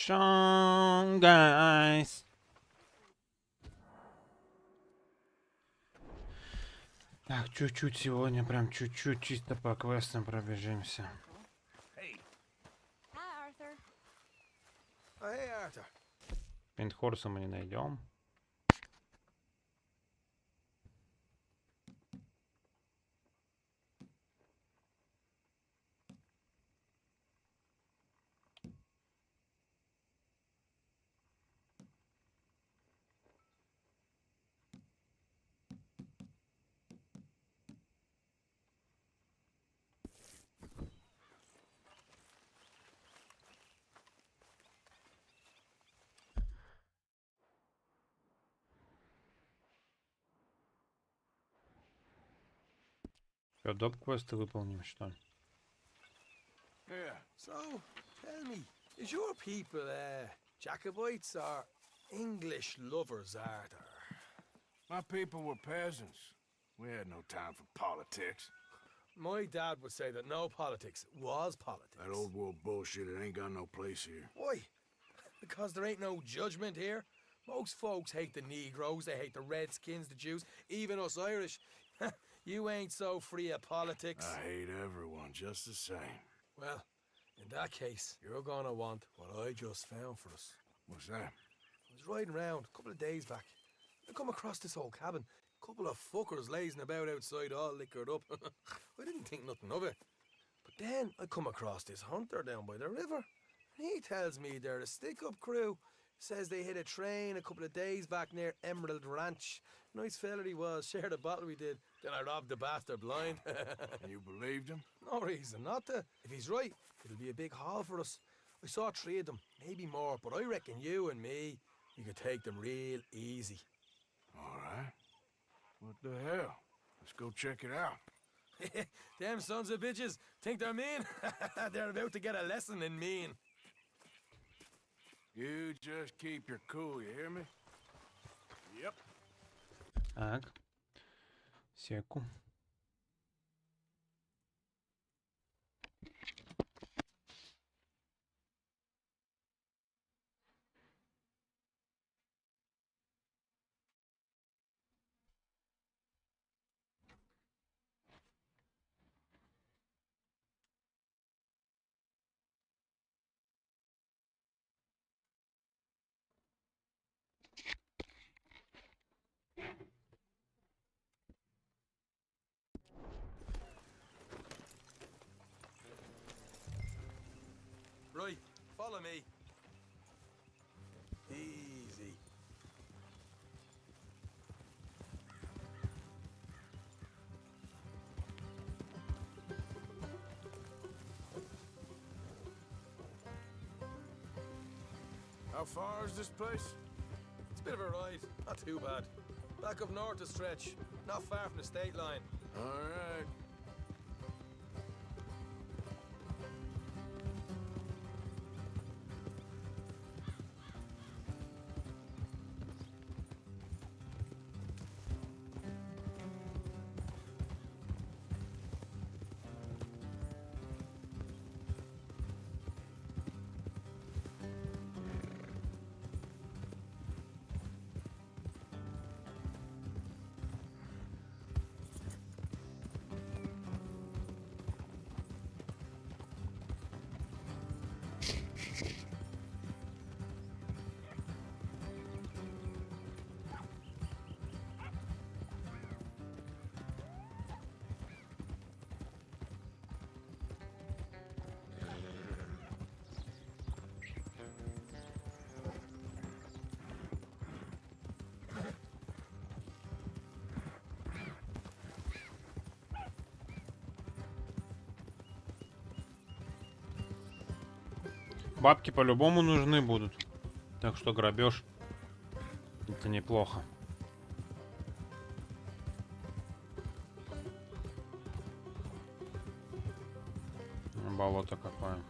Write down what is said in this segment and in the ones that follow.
Strong guys. Так, чуть-чуть сегодня, прям чуть-чуть, чисто по квестам пробежимся. Hey. Hi, Arthur. Oh, hey, Arthur. Пентхорса мы не найдем. Что, доп-квесты выполним, что ли? Yeah. So, tell me, is your people Jacobites or English lovers, Arthur? My people were peasants. We had no time for politics. My dad would say that no politics was politics. That old world bullshit, it ain't got no place here. Why? Because there ain't no judgment here. Most folks hate the Negroes, they hate the Redskins, the Jews, even us Irish. You ain't so free of politics. I hate everyone just the same. Well, in that case, you're gonna want what I just found for us. What's that? I was riding around a couple of days back. I come across this old cabin. A couple of fuckers lazing about outside all liquored up. I didn't think nothing of it. But then I come across this hunter down by the river. He tells me they're a stick-up crew. Says they hit a train a couple of days back near Emerald Ranch. Nice fella he was, shared a bottle we did. Then I robbed the bastard blind. And you believed him? No reason not to. If he's right, it'll be a big haul for us. I saw 3 of them, maybe more, but I reckon you and me, we could take them real easy. All right. What the hell? Let's go check it out. Them sons of bitches think they're mean. They're about to get a lesson in mean. You just keep your cool, you hear me? Yep. Так. Секу. Right, follow me. Easy. How far is this place? It's a bit of a ride, not too bad. Back up north a stretch, not far from the state line. All right. Бабки по-любому нужны будут. Так что грабеж это неплохо. Болото какое.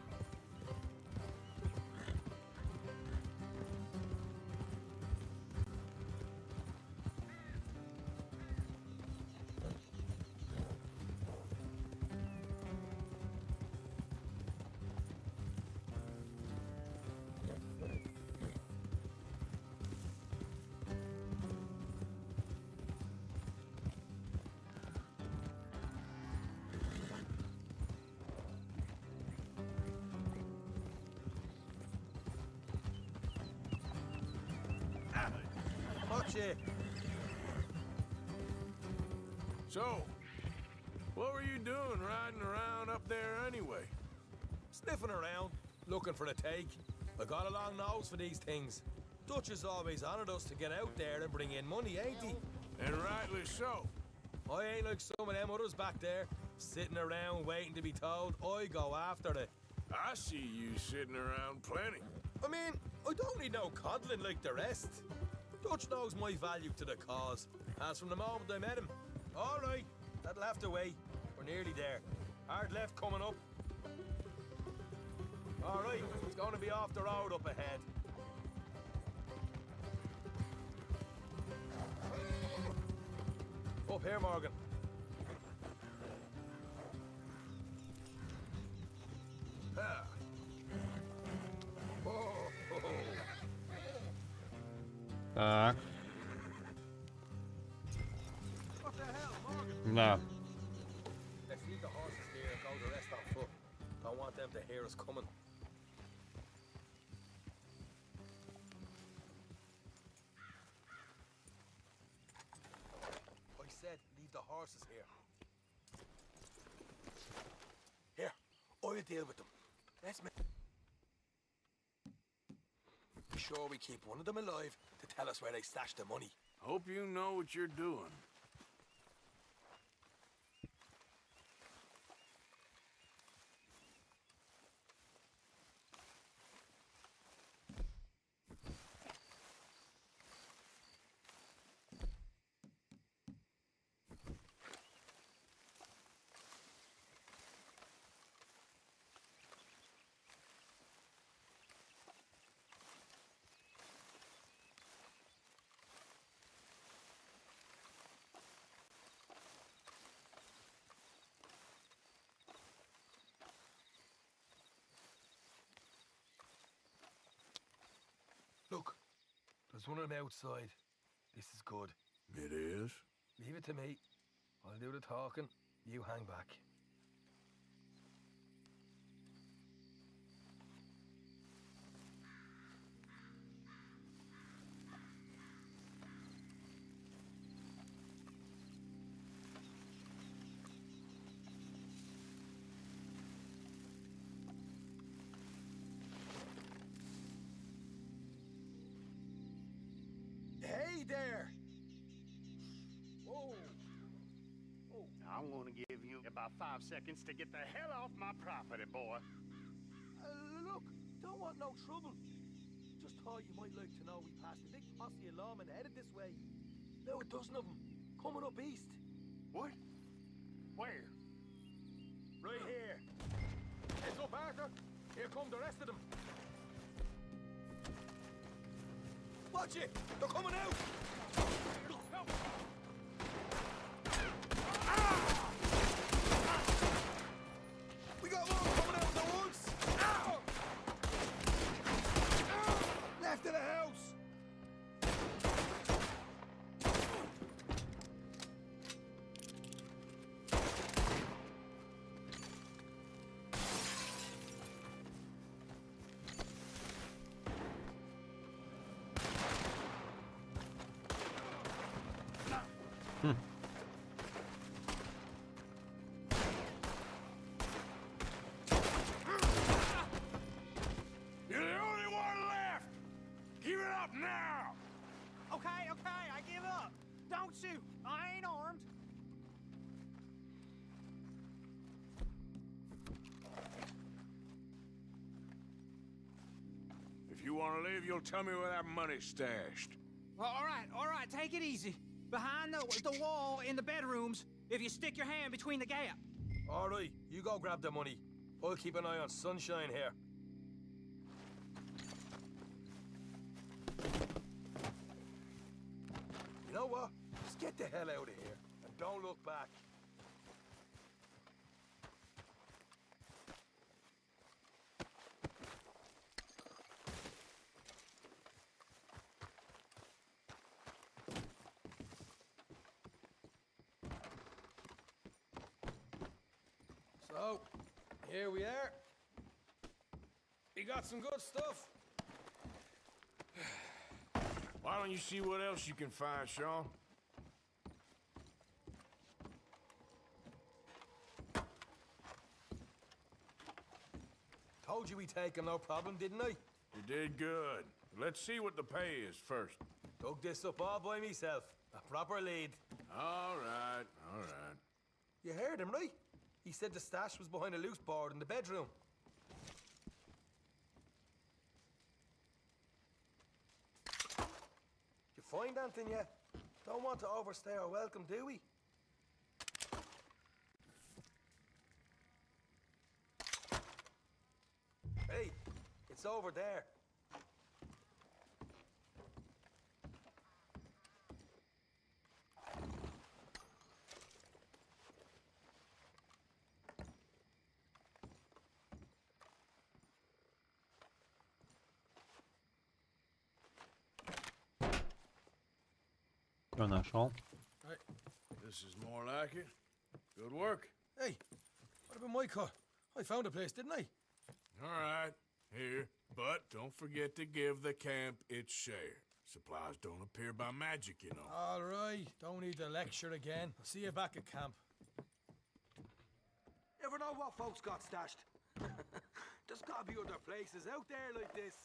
Watch it. So, what were you doing riding around up there anyway? Sniffing around, looking for a take. I got a long nose for these things. Dutch has always honoured us to get out there and bring in money, ain't he? And rightly so. I ain't like some of them others back there, sitting around waiting to be told. I go after it. I see you sitting around plenty. I mean, I don't need no coddling like the rest. Dutch knows my value to the cause, as from the moment I met him. All right, that'll have to wait. We're nearly there. Hard left coming up. All right, it's going to be off the road up ahead. Up here, Morgan. Ah. Oh. Так. What the hell, Morgan? Да. Let's leave the horses here and go the rest on foot. Don't want them to hear us coming. I said leave the horses here. Here, I'll deal with them. Let's make... Be sure we keep one of them alive to tell us where they stashed the money. Hope you know what you're doing. Look, there's one of them outside. This is good. It is? Leave it to me. I'll do the talking. You hang back. Hey there! Whoa! Whoa. I'm gonna give you about 5 seconds to get the hell off my property, boy. Look, don't want no trouble. Just thought you might like to know we passed a big posse of lawmen headed this way. Now a dozen of them, coming up east. What? Where? Right here. Heads up, Arthur. Here come the rest of them. Watch it! They're coming out! We got more coming out of the woods! Ow! Left of the house! You're the only one left! Give it up now! Okay, I give up. Don't shoot. I ain't armed. If you want to leave, you'll tell me where that money's stashed. Well, all right, take it easy. Behind the wall in the bedrooms, if you stick your hand between the gap. All right, you go grab the money. I'll keep an eye on Sunshine here. You know what? Just get the hell out of here and don't look back. So, here we are. We got some good stuff. Why don't you see what else you can find, Sean? Told you we take 'em, no problem, didn't I? You did good. Let's see what the pay is first. Dug this up all by myself. A proper lead. All right, all right. You heard him, right? He said the stash was behind a loose board in the bedroom. You find anything yet? Don't want to overstay our welcome, do we? Hey, it's over there. Что нашел? Right. This is more like it. Good work. Hey, what about my cut? I found a place, didn't I? All right, here. But don't forget to give the camp its share. Supplies don't appear by magic, you know. All right, don't need the lecture again. I'll see you back at camp. Ever know what folks got stashed? There's gotta be other places out there like this.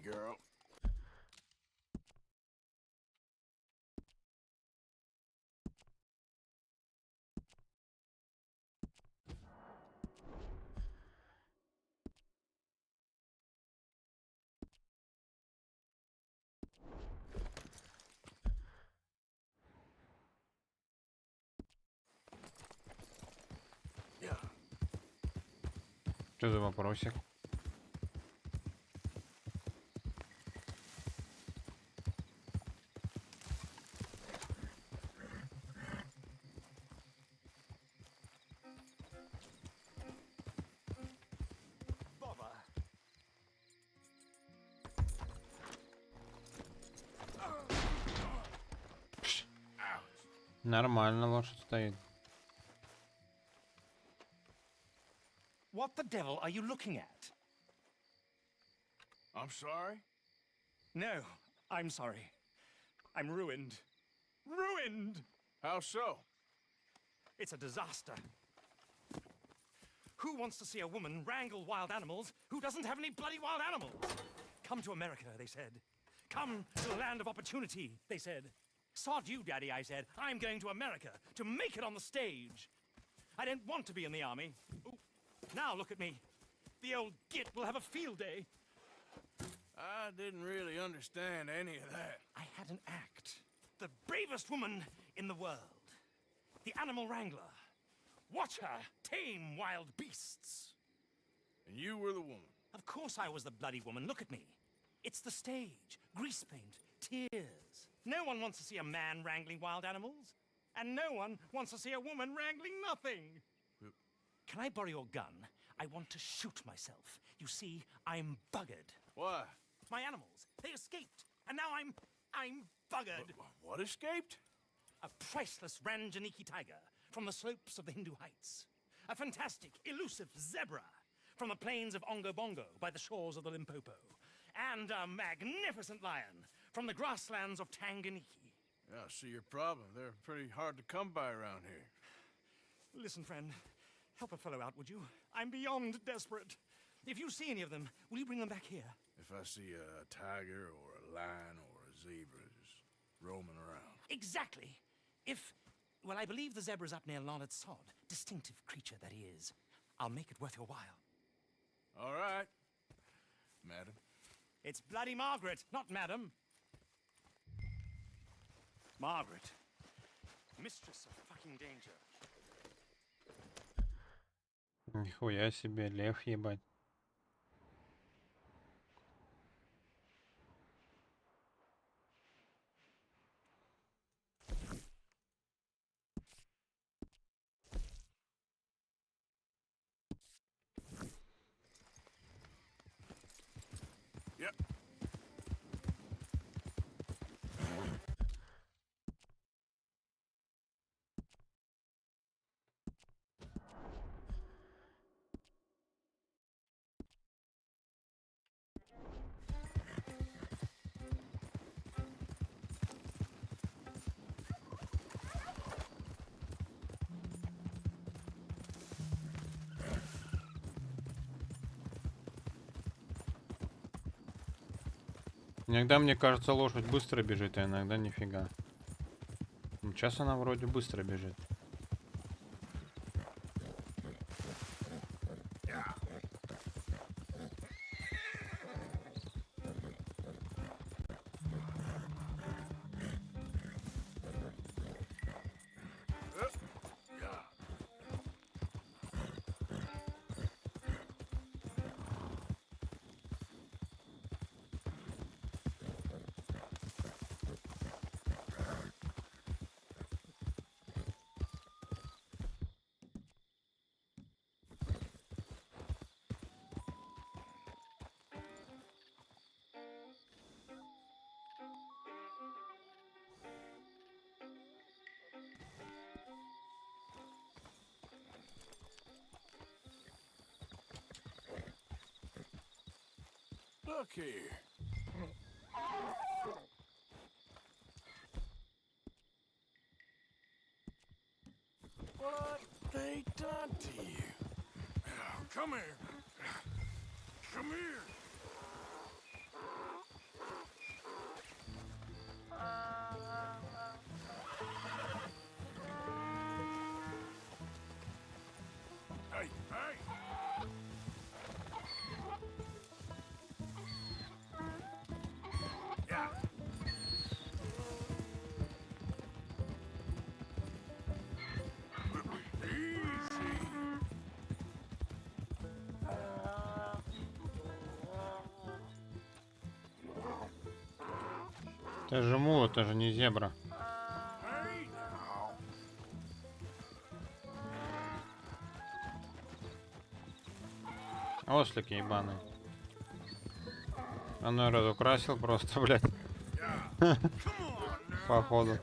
girl. Что за вопросик? Нормально лошадь стоит. What the devil are you looking at? I'm sorry? No, I'm sorry. I'm ruined. Ruined! How so? It's a disaster. Who wants to see a woman wrangle wild animals who doesn't have any bloody wild animals? Come to America, they said. Come to the land of opportunity, they said. Sod you, Daddy, I said. I'm going to America to make it on the stage. I don't want to be in the army. Ooh. Now look at me. The old git will have a field day. I didn't really understand any of that. I had an act. The bravest woman in the world. The animal wrangler. Watch her tame wild beasts. And you were the woman. Of course I was the bloody woman. Look at me. It's the stage. Grease paint. Tears. No one wants to see a man wrangling wild animals. And no one wants to see a woman wrangling nothing. Can I borrow your gun? I want to shoot myself. You see, I'm buggered. Why? My animals, they escaped. And now I'm buggered. What escaped? A priceless Ranjaniki tiger from the slopes of the Hindu Heights. A fantastic, elusive zebra from the plains of Ongo Bongo by the shores of the Limpopo. And a magnificent lion from the grasslands of Tanganyika. Yeah, I see your problem. They're pretty hard to come by around here. Listen, friend, help a fellow out, would you? I'm beyond desperate. If you see any of them, will you bring them back here? If I see a tiger or a lion or a zebra just roaming around. Exactly. Well, I believe the zebra's up near Larned Sod. Distinctive creature that he is. I'll make it worth your while. All right, madam. It's bloody Margaret, not madam. Margaret. Mistress of fucking danger. Нихуя себе, лев ебать. Yep. Иногда мне кажется, лошадь быстро бежит, а иногда нифига. Сейчас она вроде быстро бежит. Look here. What they done to you? Come here. Come here. Это же мул, это же не зебра. Ослик ебаный. Оно разукрасил просто, блядь. Походу.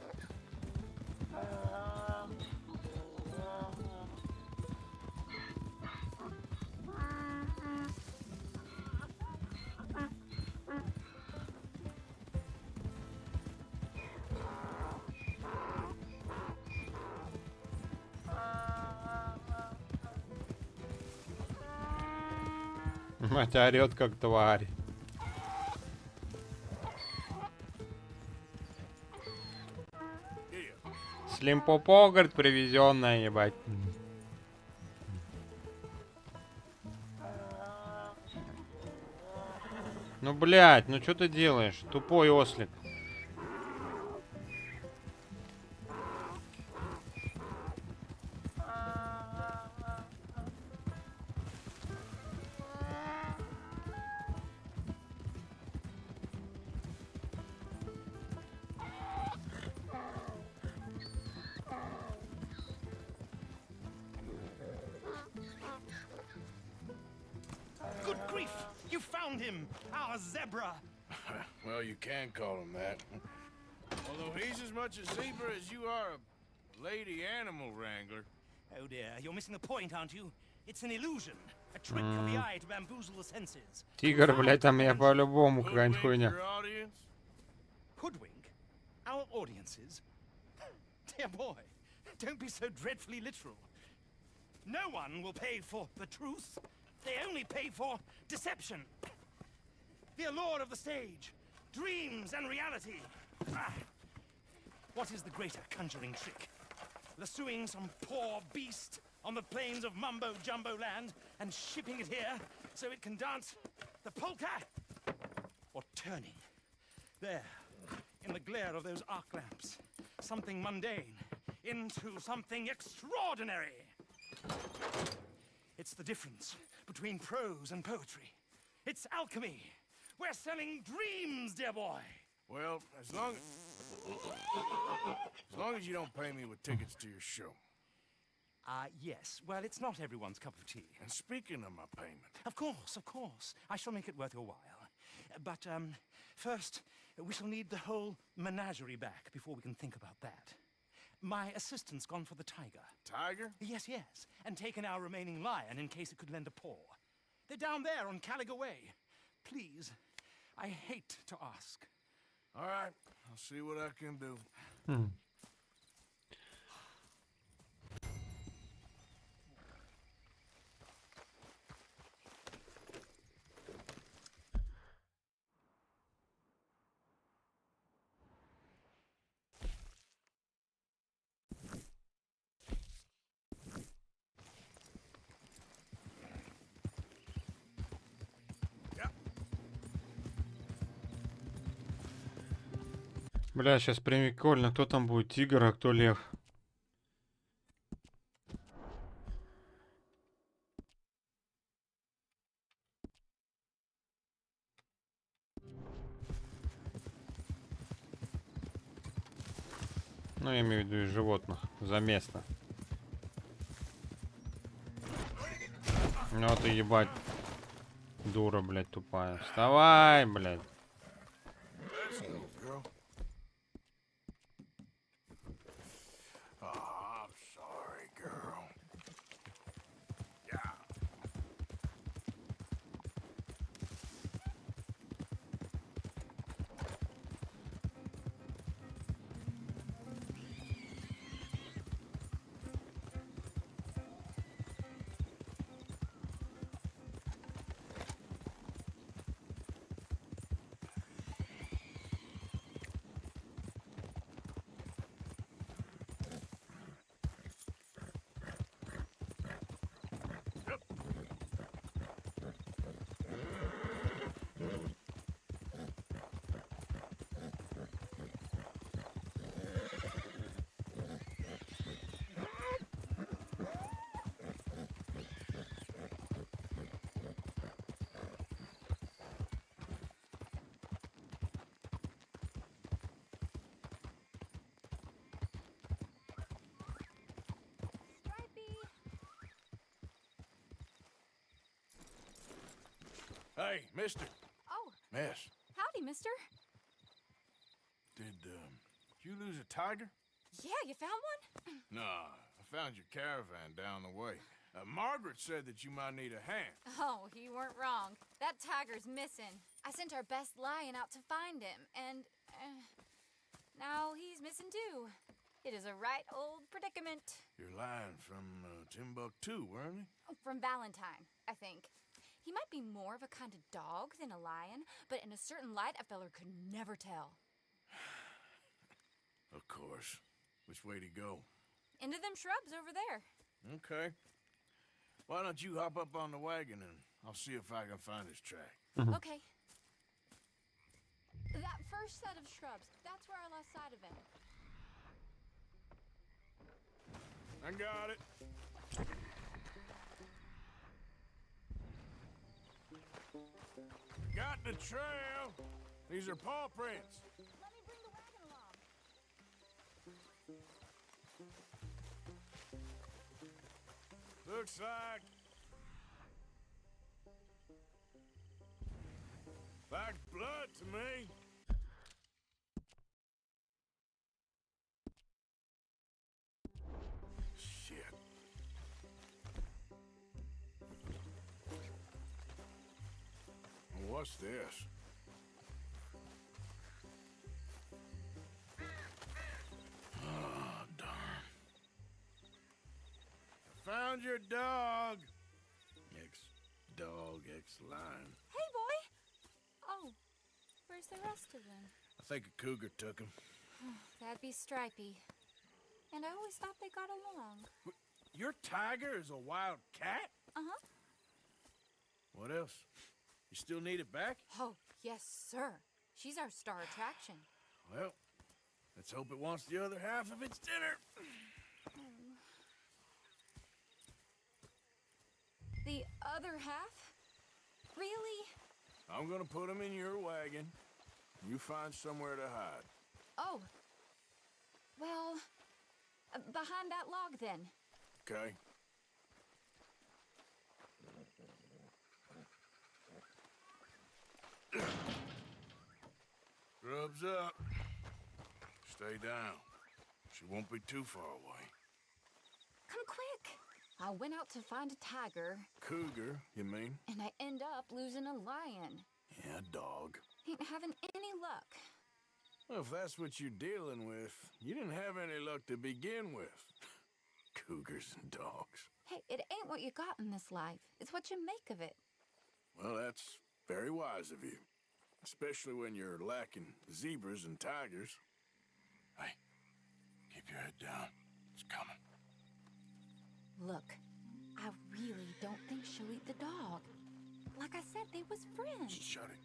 Мать орёт как тварь. Слимпопо, говорит, привезенная, ебать. Ну, блядь, ну что ты делаешь? Тупой ослик. Good grief! You found him! Our zebra! Well, you can call him that. Although he's as much a zebra as you are a lady animal wrangler. Oh dear, you're missing the point, aren't you? It's an illusion. A trick of the eye to bamboozle the senses. Тигр, блядь, там я по-любому какая-нибудь Hoodwink хуйня. your audience? Hoodwink? Our audiences? Dear boy, don't be so dreadfully literal. No one will pay for the truth. They only pay for deception. The allure of the stage, dreams and reality. Ah. What is the greater conjuring trick? Lassoing some poor beast on the plains of mumbo-jumbo land and shipping it here so it can dance the polka? Or turning, there, in the glare of those arc lamps, something mundane into something extraordinary? It's the difference between prose and poetry. It's alchemy. We're selling dreams, dear boy. Well, as long as you don't pay me with tickets to your show. Yes. Well, it's not everyone's cup of tea. And speaking of my payment, Of course, of course. I shall make it worth your while. But, first, we shall need the whole menagerie back before we can think about that. My assistant's gone for the tiger. Tiger? Yes, yes. And taken our remaining lion in case it could lend a paw. They're down there on Caliga Way. Please, I hate to ask. All right, I'll see what I can do. Бля, сейчас прикольно, кто там будет, тигр, а кто лев. Ну, я имею в виду из животных, за место. Ну ты ебать, дура, блядь, тупая. Вставай, блядь. Let's go, girl. Oh, I'm sorry, girl. Yeah. Hey, mister. Oh, Miss, howdy, mister. did you lose a tiger? Yeah, you found one? Nah, I found your caravan down the way. Margaret said that you might need a hand. Oh, you weren't wrong. That tiger's missing. I sent our best lion out to find him, and now he's missing too. It is a right old predicament. You're lying from Timbuktu, weren't you? Oh, from Valentine, I think. He might be more of a kind of dog than a lion, but in a certain light, a feller could never tell. Of course. Which way to go? Into them shrubs over there. Okay. Why don't you hop up on the wagon and I'll see if I can find his track. Okay. That first set of shrubs, that's where I lost sight of him. I got it. Got the trail. These are paw prints. Let me bring the wagon along. Looks like blood to me. Shit. What's this? Oh, darn. I found your dog. Ex-dog, ex-lion. Hey, boy! Oh, where's the rest of them? I think a cougar took him. That'd be Stripey. And I always thought they got along. Your tiger is a wild cat? Uh-huh. What else? You still need it back? Oh, yes, sir. She's our star attraction. Well, let's hope it wants the other half of its dinner. The other half? Really? I'm gonna put him in your wagon. You find somewhere to hide. Oh. Well, behind that log, then. Okay? Grub's up. Stay down. She won't be too far away. Come quick. I went out to find a tiger, Cougar, you mean? and I end up losing a lion. Yeah, dog. Ain't having any luck. Well, if that's what you're dealing with, you didn't have any luck to begin with. Cougars and dogs. Hey, it ain't what you got in this life. It's what you make of it. Well, that's very wise of you. Especially when you're lacking zebras and tigers. Hey, keep your head down. It's coming. Look, I really don't think she'll eat the dog. Like I said, they was friends. Shut it.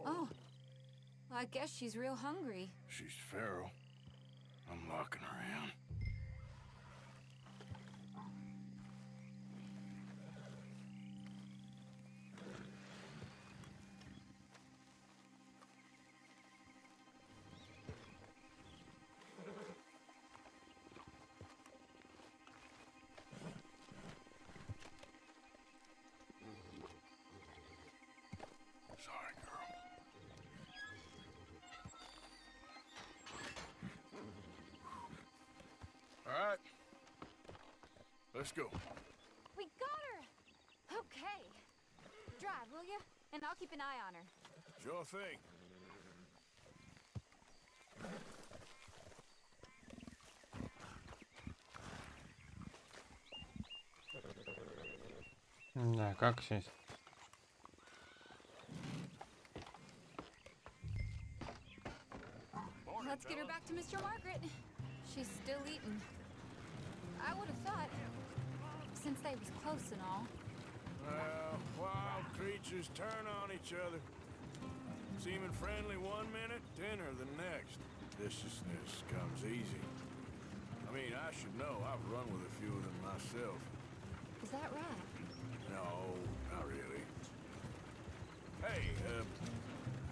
Oh, well, I guess she's real hungry. She's feral. I'm locking her in. Sorry, girl. All right. Let's go. We got her! Okay. Drive, will you? And I'll keep an eye on her. Sure thing. Да, как сесть? Let's get her back to Mr. Margaret. She's still eating. I would have thought, since they was close and all. Well, wild creatures turn on each other. Seeming friendly one minute, dinner the next. Viciousness comes easy. I mean, I should know. I've run with a few of them myself. Is that right? No, not really. Hey,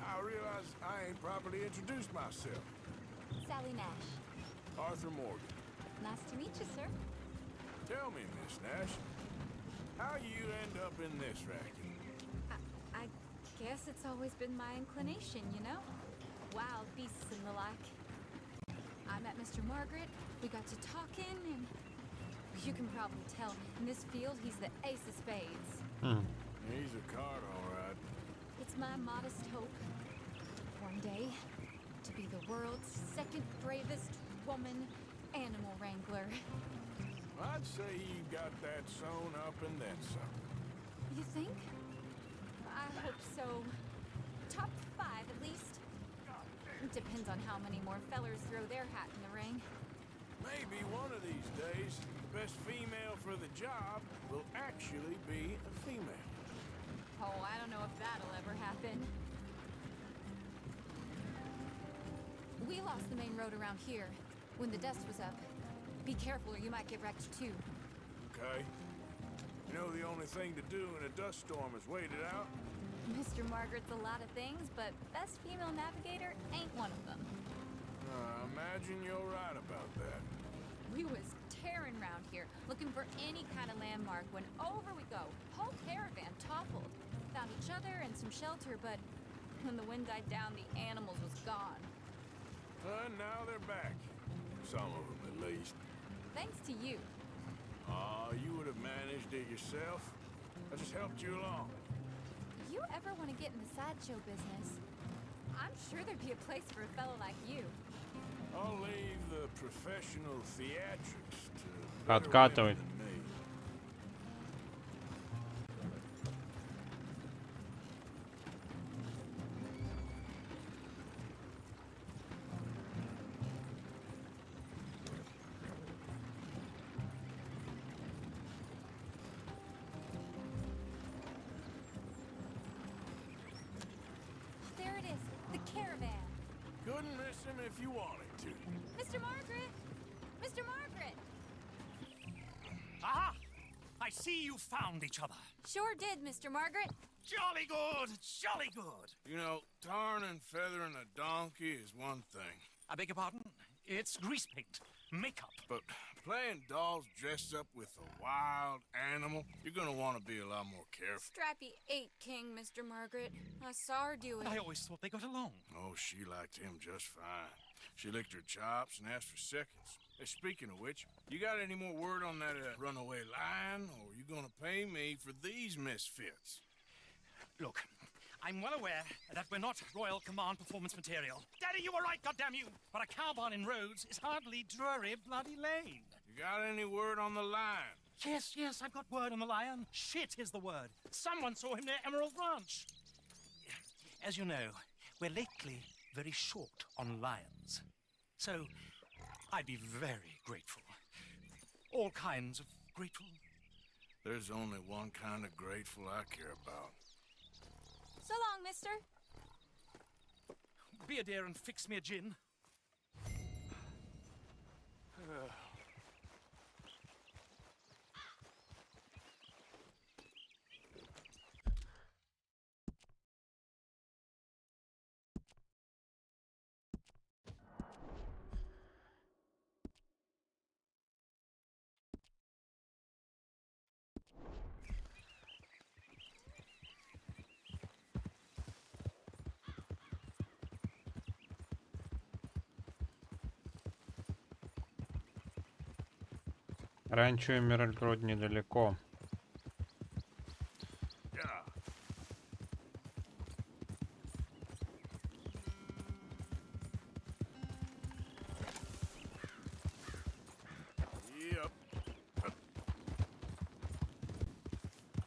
I realize I ain't properly introduced myself. Sally Nash. Arthur Morgan. Nice to meet you, sir. Tell me, Miss Nash, how you end up in this racket? I guess it's always been my inclination, you know? Wild beasts and the like. I met Mr. Margaret, we got to talking, and you can probably tell, in this field, he's the ace of spades. He's a card, all right. It's my modest hope, one day, to be the world's second bravest woman animal wrangler. I'd say you got that sewn up and then some. You think? I hope so. Top 5, at least. Depends on how many more fellers throw their hat in the ring. Maybe one of these days, the best female for the job will actually be a female. Oh, I don't know if that'll ever happen. We lost the main road around here when the dust was up. Be careful or you might get wrecked too. Okay? You know the only thing to do in a dust storm is wait it out? Mr. Margaret's a lot of things, but best female navigator ain't one of them. I imagine you're right about that. We was tearing around here, looking for any kind of landmark when over we go. Whole caravan toppled. Found each other and some shelter, but when the wind died down, the animals was gone. And now they're back. Some of them, at least. Thanks to you. You would have managed it yourself. I just helped you along. You ever want to get in the sideshow business? I'm sure there'd be a place for a fellow like you. I'll leave the professional theatrics to Откатывай. better women than me. There it is, the caravan. Couldn't miss him if you wanted to. Mr. Margaret! Mr. Margaret! Aha! I see you found each other. Sure did, Mr. Margaret. Jolly good, jolly good. You know, tarring and feathering a donkey is one thing. I beg your pardon? It's grease paint, makeup. But playing dolls dressed up with a wild animal, you're gonna want to be a lot more careful. Strappy ate King, Mr. Margaret. I saw her do it. I always thought they got along. Oh, she liked him just fine. She licked her chops and asked for seconds. Hey, speaking of which, you got any more word on that runaway lion, or you gonna pay me for these misfits? Look, I'm well aware that we're not Royal Command performance material. Daddy, you were right, goddammit you! But a cow barn in Rhodes is hardly Drury Bloody Lane. You got any word on the lion? Yes, I've got word on the lion. Shit is the word. Someone saw him near Emerald Ranch. As you know, we're lately very short on lions. So, I'd be very grateful. All kinds of grateful. There's only one kind of grateful I care about. So long, mister. Be a dear and fix me a gin. Ранчо Эмеральд Род недалеко. Yeah. Yep.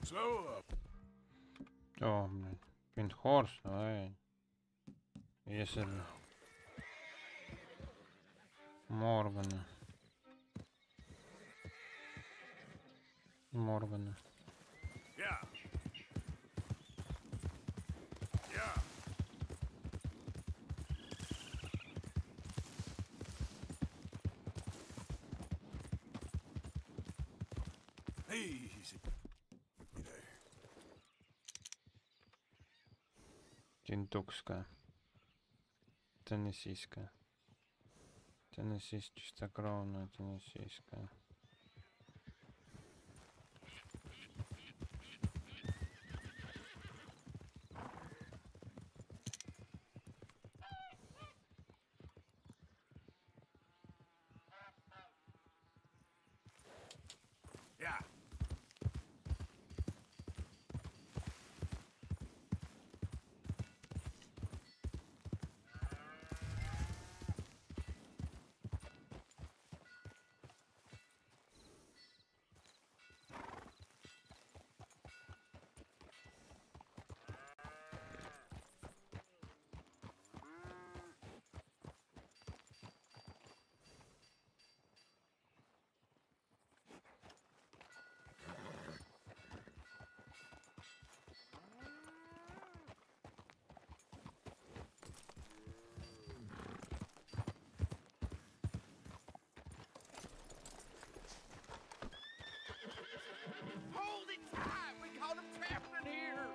So, О, блин. Пинхорс, давай. Если... Моргана. Моргана. yeah. Yeah. Easy. There. Кентукская. Теннессийская. Теннессис чистокровная, теннессийская. Yeah. Hold it tight! We got him trapped in here!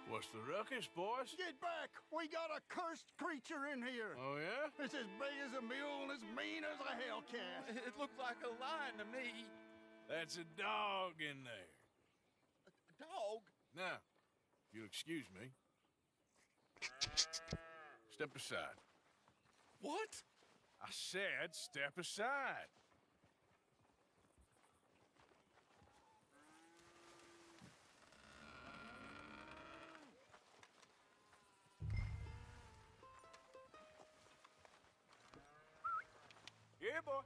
What's the ruckus, boys? Get back! We got a cursed creature in here! Oh, yeah? It's as big as a mule and as mean as a hellcat. It looked like a lion to me. That's a dog in there. A dog? Now, if you'll excuse me. Step aside. What? I said step aside. Yeah, boy.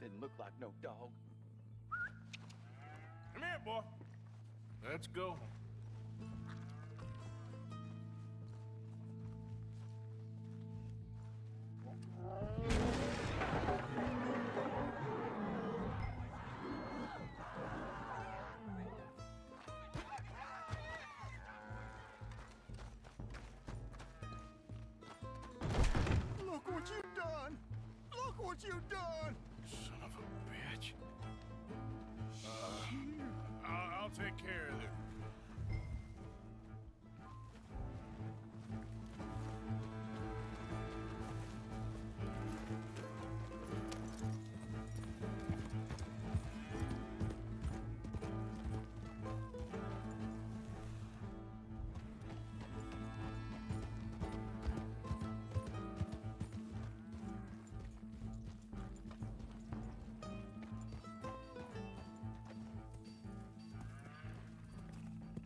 Didn't look like no dog. Come here, boy. Let's go. Look what you've done! Look what you've done! Son of a bitch. I'll take care of it.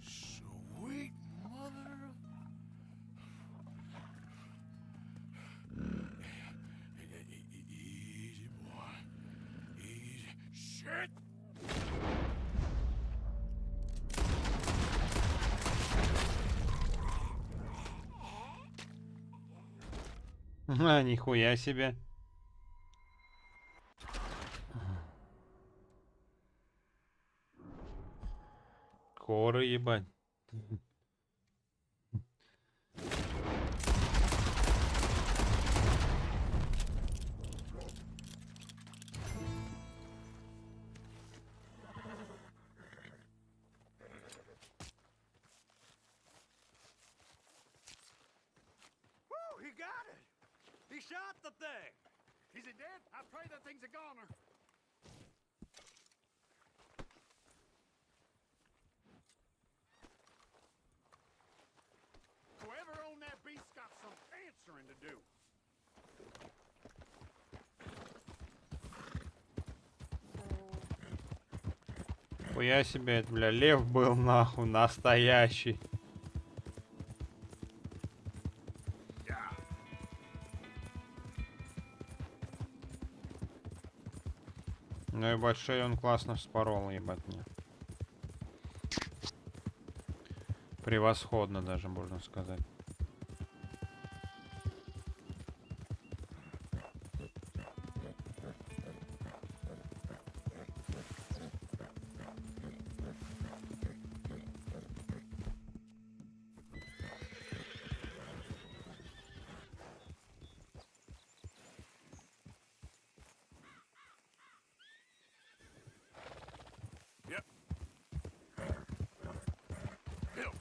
Sweet mother of... Easy, boy. Easy. Shit! А, нихуя себе. Коры, ебать. Woo, he got it! He shot the thing! Is it dead? I pray that thing's a goner. Whoever owned that beast's got some answering to do. Хуя себе, это, бля, лев был, нахуй, настоящий. Ну и большой он классно вспорол, ебать мне. Превосходно даже, можно сказать. Yep. Bill.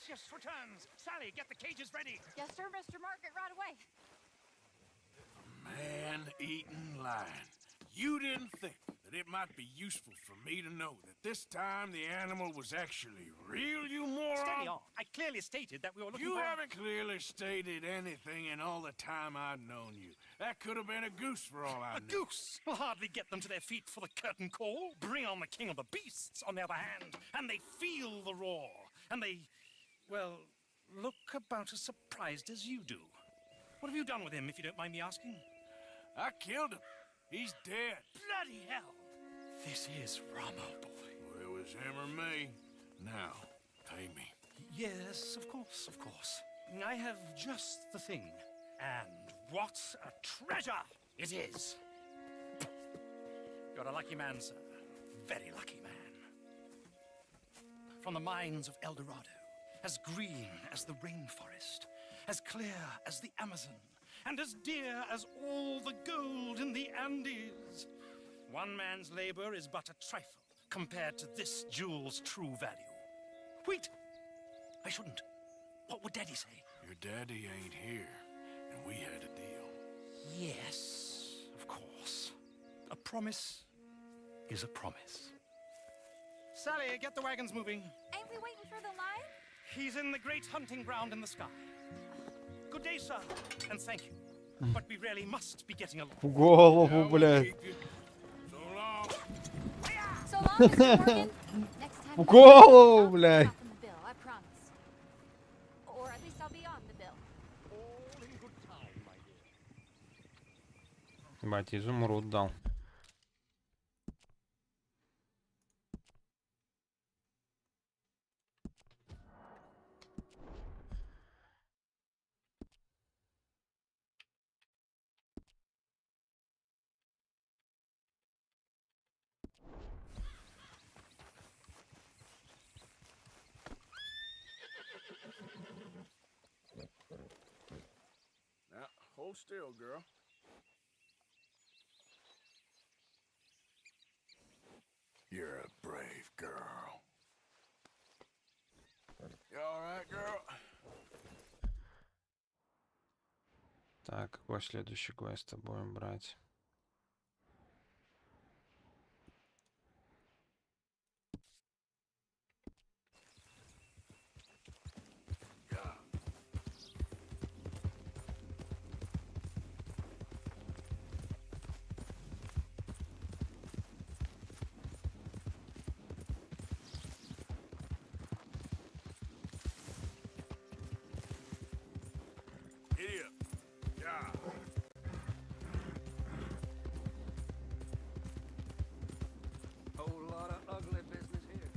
yes, returns. Sally, get the cages ready. Yes, sir, Mr. Margaret, right away. Man-eating lion. You didn't think that it might be useful for me to know that this time the animal was actually real, you moron? Steady on. I clearly stated that we were looking You for... haven't clearly stated anything in all the time I've known you. That could have been a goose for all I A knew. goose will hardly get them to their feet for the curtain call. Bring on the king of the beasts, on the other hand, and they feel the roar. And they, well, look about as surprised as you do. What have you done with him, if you don't mind me asking? I killed him. He's dead. Bloody hell! This is Ramo, boy. Well, it was him or me. Now, pay me. Yes, of course, of course. I have just the thing. And what a treasure it is! You're a lucky man, sir. Very lucky man. From the mines of El Dorado, as green as the rainforest, as clear as the Amazon, and as dear as all the gold in the Andes. One man's labor is but a trifle compared to this jewel's true value. Wait! I shouldn't. What would Daddy say? Your daddy ain't here, and we had a deal. Yes, of course. A promise is a promise. Sally, get the wagons moving. Ain't we waiting for the lion? He's in the great hunting ground in the sky. Good day, sir, and thank you. But we really must be getting along. В голову, блядь. Keep you. So long. So long, Mr. Morgan. Next time. В голову, I'll be блядь. top on the bill, I promise. Or at least I'll be on the bill. Ебать, изумруд дал. Now, hold still, girl. You're a brave girl. You all right, girl? Так, какой следующий квест будем брать? Giddy up. Yeah. Whole lot of ugly business here.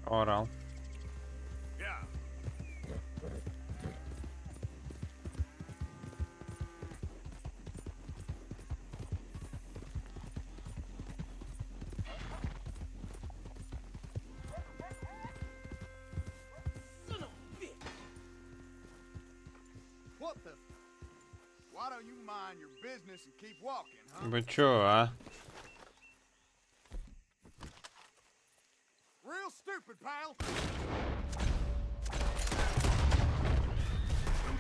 Орал. Yeah. What the? Why don't you mind your business and keep walking, huh? Вы чё, а? Real stupid, pal. Do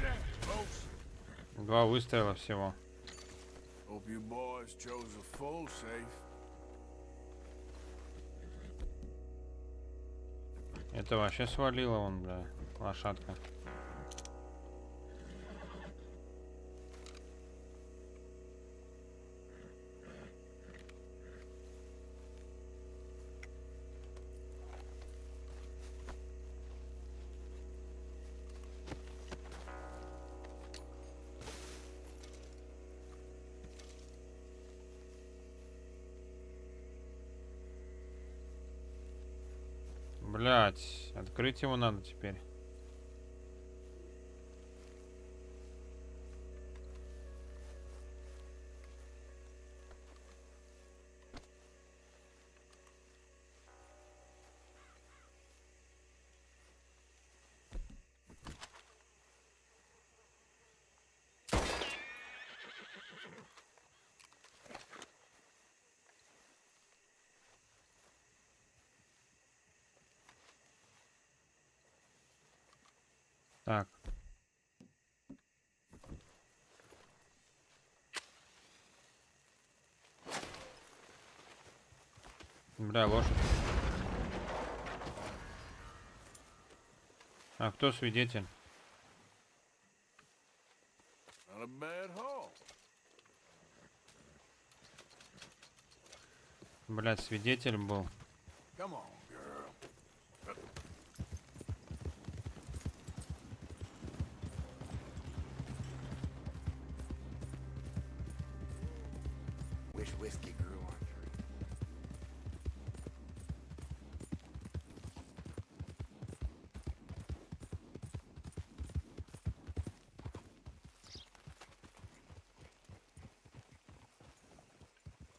that, folks. 2 выстрела всего. Hope you boys chose a full safe. Это вообще свалило он, бля, лошадка. Блять, открыть его надо теперь. Так. Бля, лошадь. А кто свидетель? Not a bad haul. Блять, свидетель был. Come on, girl. Wish whiskey grew on trees.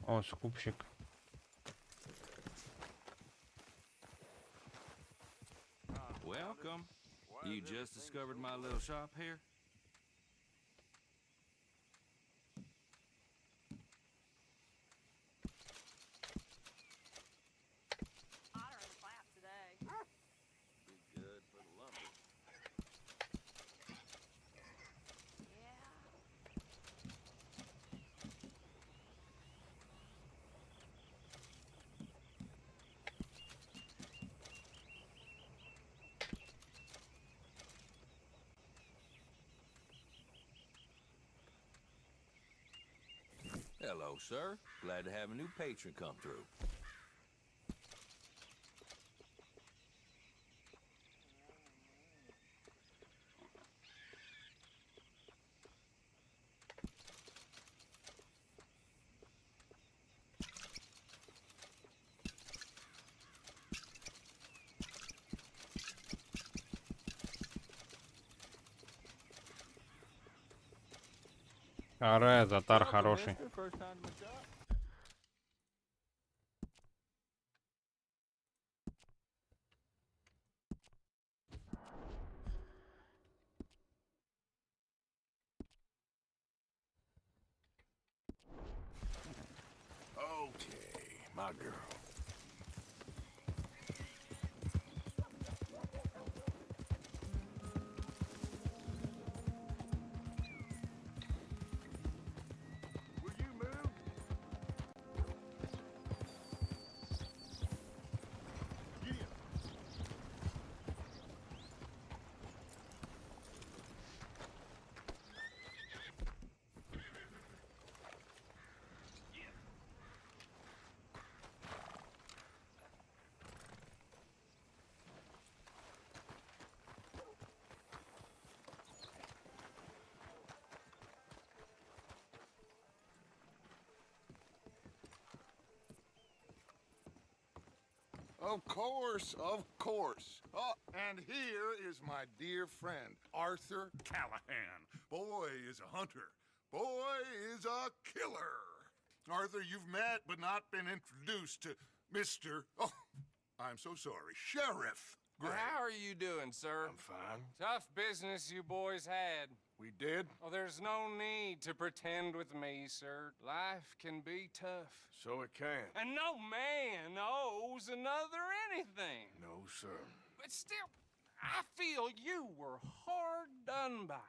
О, скупщик. Welcome. You just discovered my little shop here? Hotter in the flap today. Be good for the lumber. Yeah. Hello, sir. Glad to have a new patron come through. Аре, затар хороший. First time to my shop? Okay, my girl. Will you move? Gideon. Of course, of course. Oh, and here is my dear friend, Arthur Callahan. Boy is a hunter. Boy is a killer. Arthur, you've met but not been introduced to Mr. Oh, I'm so sorry, Sheriff Gray. How are you doing, sir? I'm fine. Tough business you boys had. We did? Oh, there's no need to pretend with me, sir. Life can be tough. So it can. And no man owes another anything. No, sir. But still, I feel you were hard done by.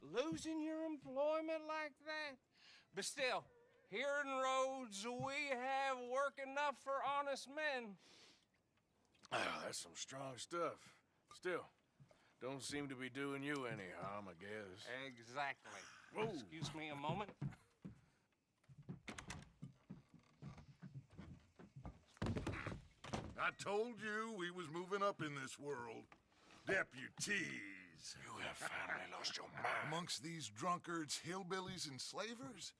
Losing your employment like that. But still, here in Rhodes, we have work enough for honest men. Ah, that's some strong stuff. Still, don't seem to be doing you any harm, I guess. Exactly. Whoa. Excuse me a moment. I told you we was moving up in this world. Deputies. You have finally lost your mind. Amongst these drunkards, hillbillies, and slavers?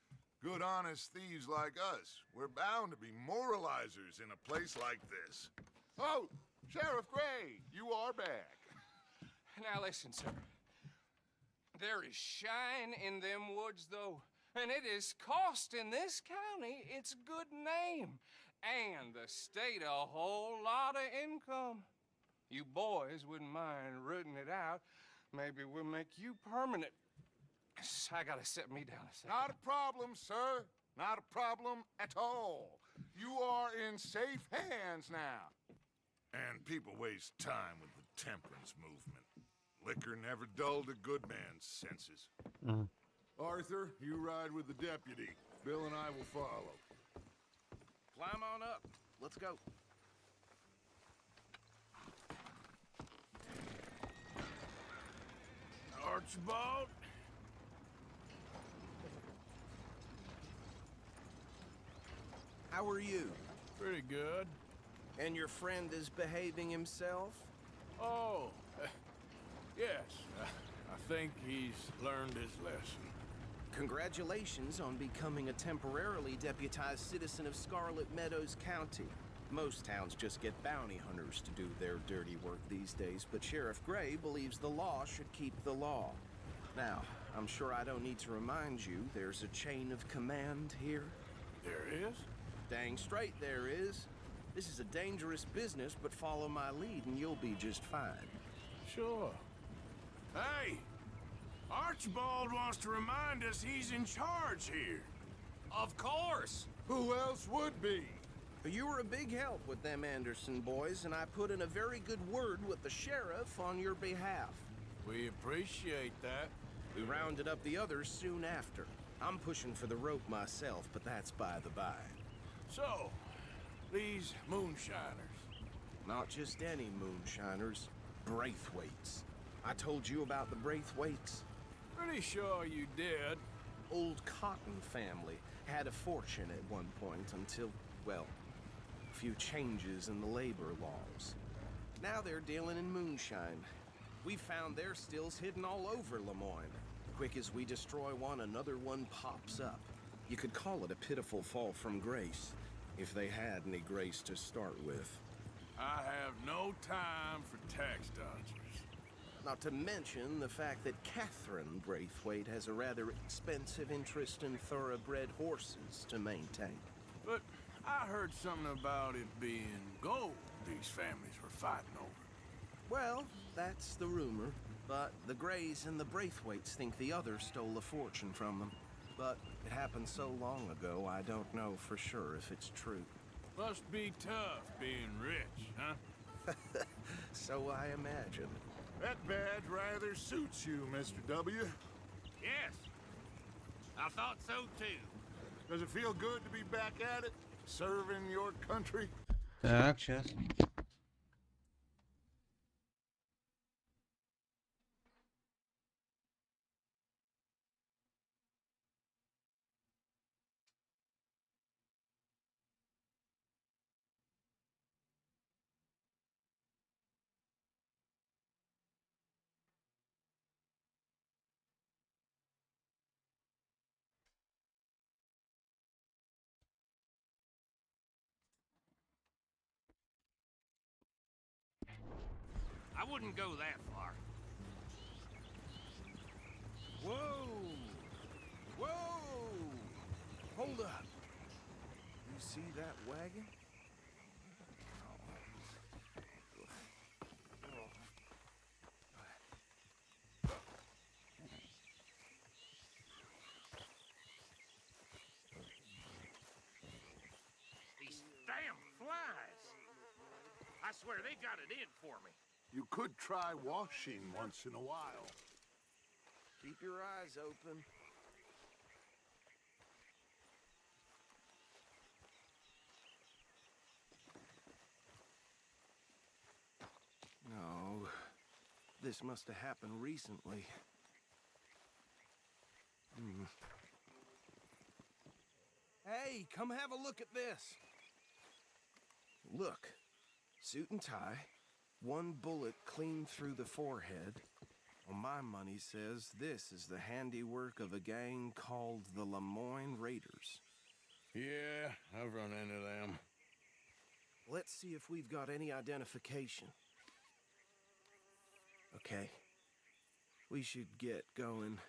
Good honest thieves like us. We're bound to be moralizers in a place like this. Oh, Sheriff Gray, you are back. Now listen, sir. There is shine in them woods, though, and it is costing this county its good name and the state a whole lot of income. You boys wouldn't mind rooting it out. Maybe we'll make you permanent. I gotta sit me down a second. Not a problem, sir. Not a problem at all. You are in safe hands now. And people waste time with the temperance movement. Liquor never dulled a good man's senses. Arthur, you ride with the deputy. Bill and I will follow. Climb on up. Let's go. Archibald? How are you? Pretty good. And your friend is behaving himself? Oh, yes. I think he's learned his lesson. Congratulations on becoming a temporarily deputized citizen of Scarlet Meadows County. Most towns just get bounty hunters to do their dirty work these days, but Sheriff Gray believes the law should keep the law. Now, I'm sure I don't need to remind you there's a chain of command here. There is? Dang straight there is. This is a dangerous business, but follow my lead and you'll be just fine. Sure. Hey! Archibald wants to remind us he's in charge here. Of course! Who else would be? You were a big help with them Anderson boys, and I put in a very good word with the sheriff on your behalf. We appreciate that. We rounded up the others soon after. I'm pushing for the rope myself, but that's by the by. So, these moonshiners. Not just any moonshiners, Braithwaites. I told you about the Braithwaites? Pretty sure you did. Old Cotton family had a fortune at one point until, well, a few changes in the labor laws. Now they're dealing in moonshine. We found their stills hidden all over Lemoyne. Quick as we destroy one, another one pops up. You could call it a pitiful fall from grace, if they had any grace to start with. I have no time for tax dodgers. Not to mention the fact that Catherine Braithwaite has a rather expensive interest in thoroughbred horses to maintain. But I heard something about it being gold these families were fighting over. Well, that's the rumor, but the Grays and the Braithwaites think the others stole a fortune from them. But it happened so long ago, I don't know for sure if it's true. Must be tough being rich, huh? So I imagine. That badge rather suits you, Mr. W. Yes. I thought so, too. Does it feel good to be back at it? Serving your country? Так, сейчас. I wouldn't go that far. Whoa! Whoa! Hold up. You see that wagon? These damn flies. I swear they got it in for me. You could try washing once in a while. Keep your eyes open. No, this must have happened recently. Hey, come have a look at this. Look, suit and tie, one bullet clean through the forehead. Well, my money says this is the handiwork of a gang called the Lemoyne Raiders. Yeah, I've run into them. Let's see if we've got any identification. Okay. We should get going.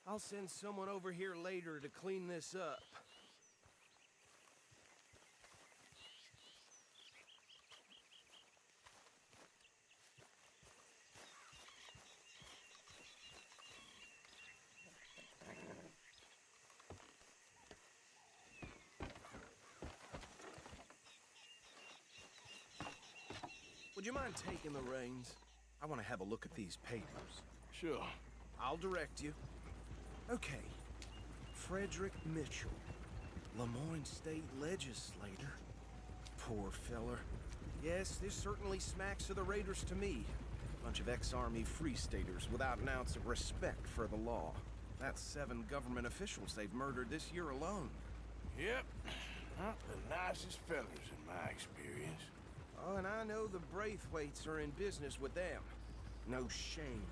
I'll send someone over here later to clean this up. Would you mind taking the reins? I want to have a look at these papers. Sure. I'll direct you. Okay. Frederick Mitchell, Lemoyne State Legislator. Poor feller. Yes, this certainly smacks of the Raiders to me. Bunch of ex-Army Free Staters without an ounce of respect for the law. That's 7 government officials they've murdered this year alone. Yep. Not the nicest fellas in my experience. Oh, and I know the Braithwaites are in business with them. No shame.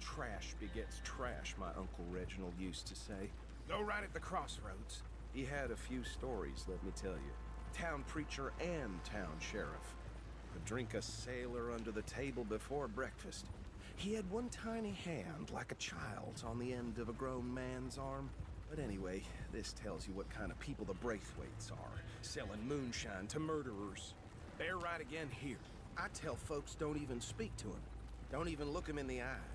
Trash begets trash, my Uncle Reginald used to say. Though right at the crossroads, he had a few stories, let me tell you. Town preacher and town sheriff. Could drink a sailor under the table before breakfast. He had one tiny hand, like a child's, on the end of a grown man's arm. But anyway, this tells you what kind of people the Braithwaites are. Selling moonshine to murderers. They're right again here. I tell folks don't even speak to him. Don't even look him in the eye.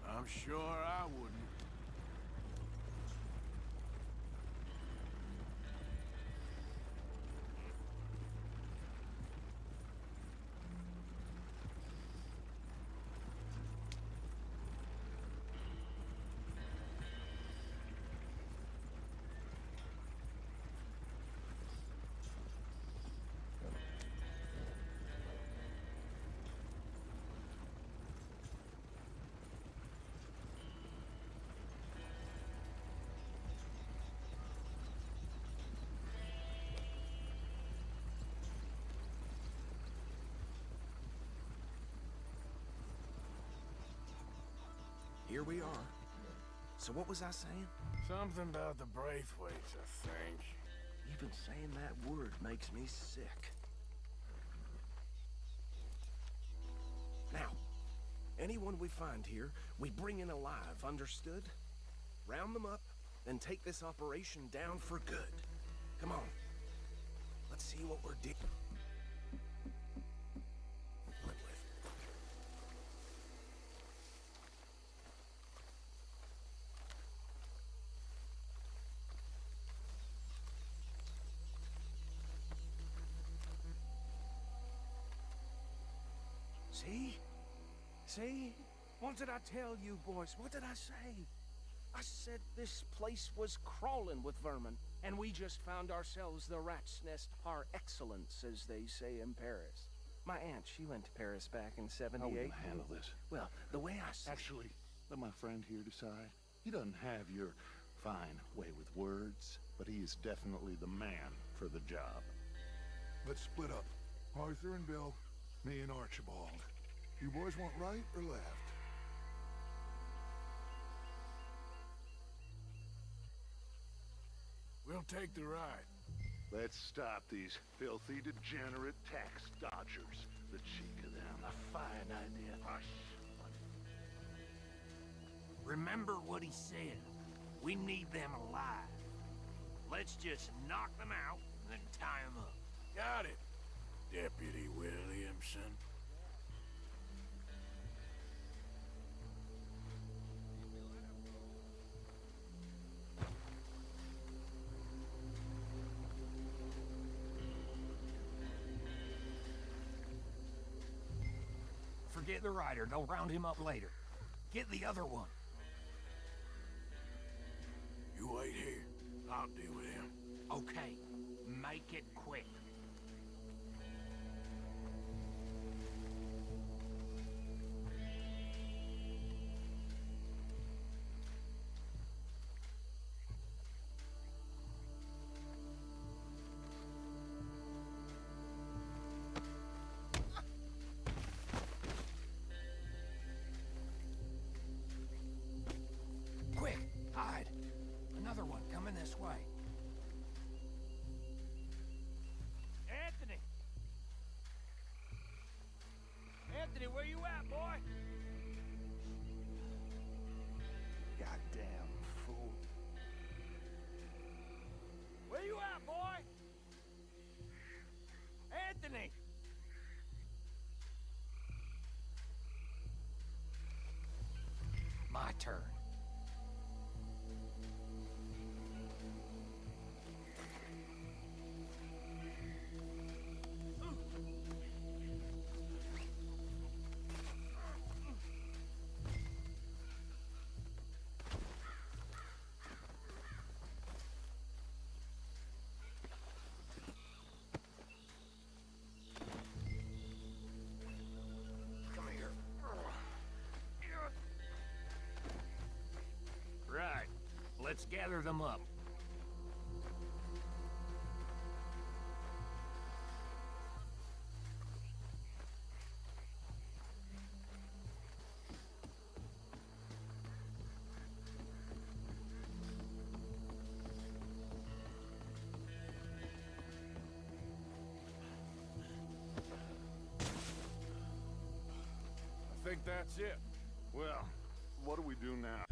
I'm sure I wouldn't. Here we are. So what was I saying? Something about the Braithwaites, I think. Even saying that word makes me sick. Now, anyone we find here, we bring in alive, understood? Round them up, then take this operation down for good. Come on. Let's see what we're doing. See? See? What did I tell you, boys? What did I say? I said this place was crawling with vermin, and we just found ourselves the rat's nest par excellence, as they say in Paris. My aunt, she went to Paris back in '78. How are we gonna handle this? Well, the way I see Actually, let my friend here decide. He doesn't have your fine way with words, but he is definitely the man for the job. Let's split up. Arthur and Bill, me and Archibald. You boys want right or left? We'll take the ride. Let's stop these filthy, degenerate tax dodgers. The cheek of them. A fine idea. Hush. Remember what he said. We need them alive. Let's just knock them out and then tie them up. Got it, Deputy Williamson. Forget the rider. Go round him up later. Get the other one. You wait here. I'll deal with him. Okay. Make it quick. Quick, hide. Another one coming this way. turn. Right. Let's gather them up. I think that's it. Well, what do we do now?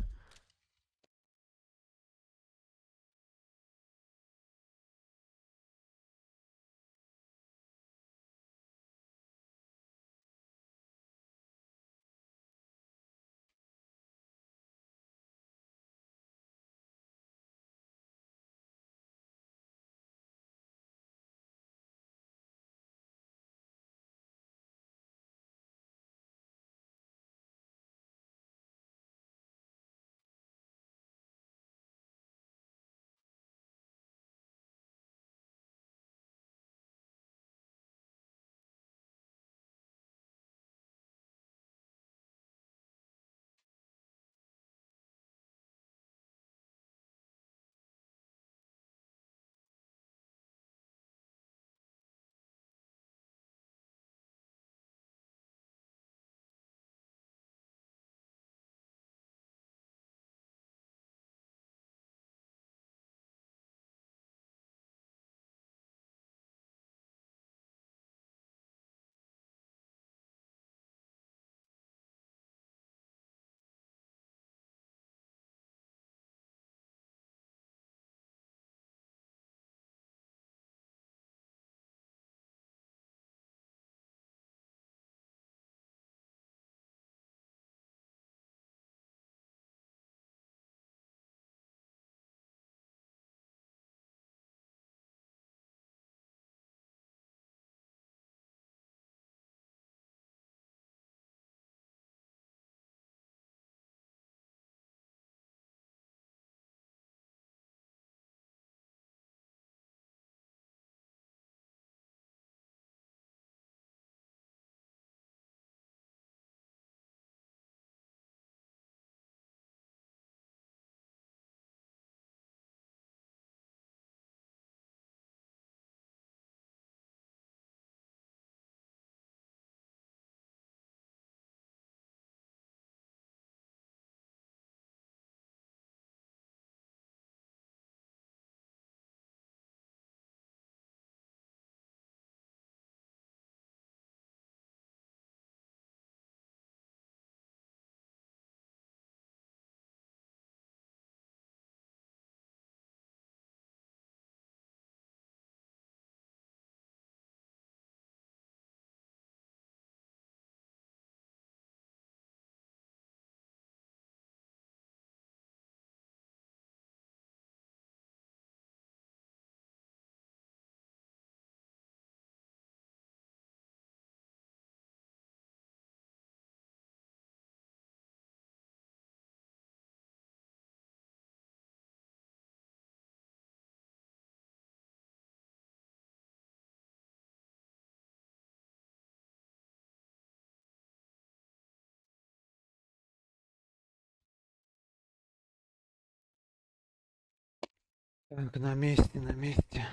Так, на месте, на месте.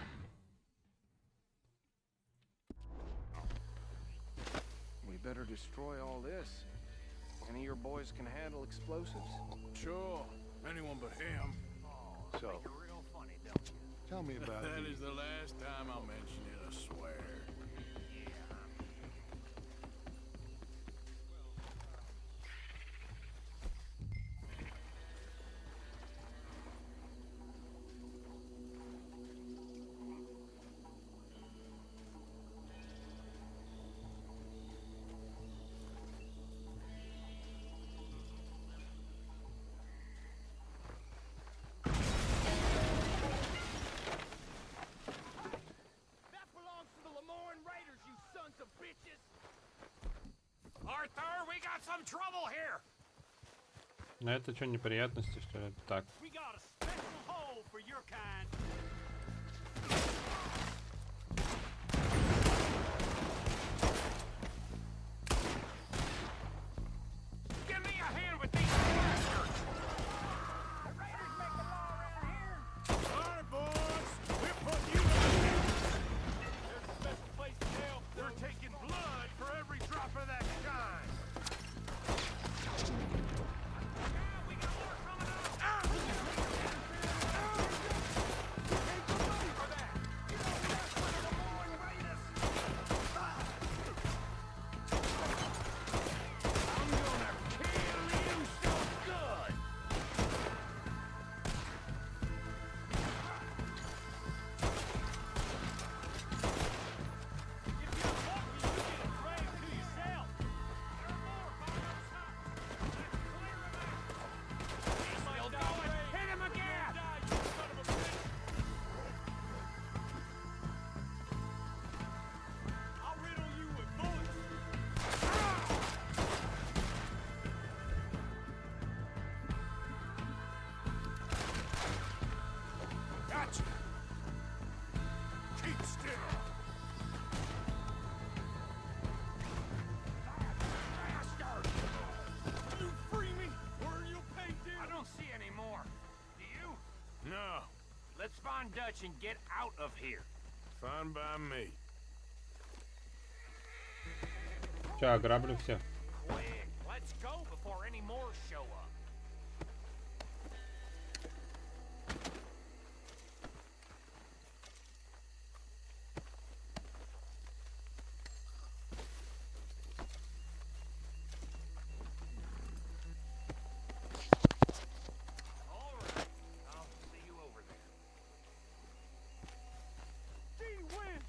We better destroy all this. Any of your boys can handle explosives? Sure. Anyone but him. So, Real funny, don't you? tell me about That the... is the last time I'll mention it, I swear. На это что, неприятности, что ли? Так. We got a special hole for your kind. Give me a hand with these bastards! The raiders make the law around here. All right, boys. We're putting you to the test. There's a special place in hell. We're taking blood for every drop of that kind. Gotcha! Keep still! Bastard! You free me, or you'll pay dear. I don't see any more. Do you? No. Let's find Dutch and get out of here. Fine by me. Сейчас ограблю всех. Quick, let's go before any more show up. All right, I'll see you over there. Gee whiz.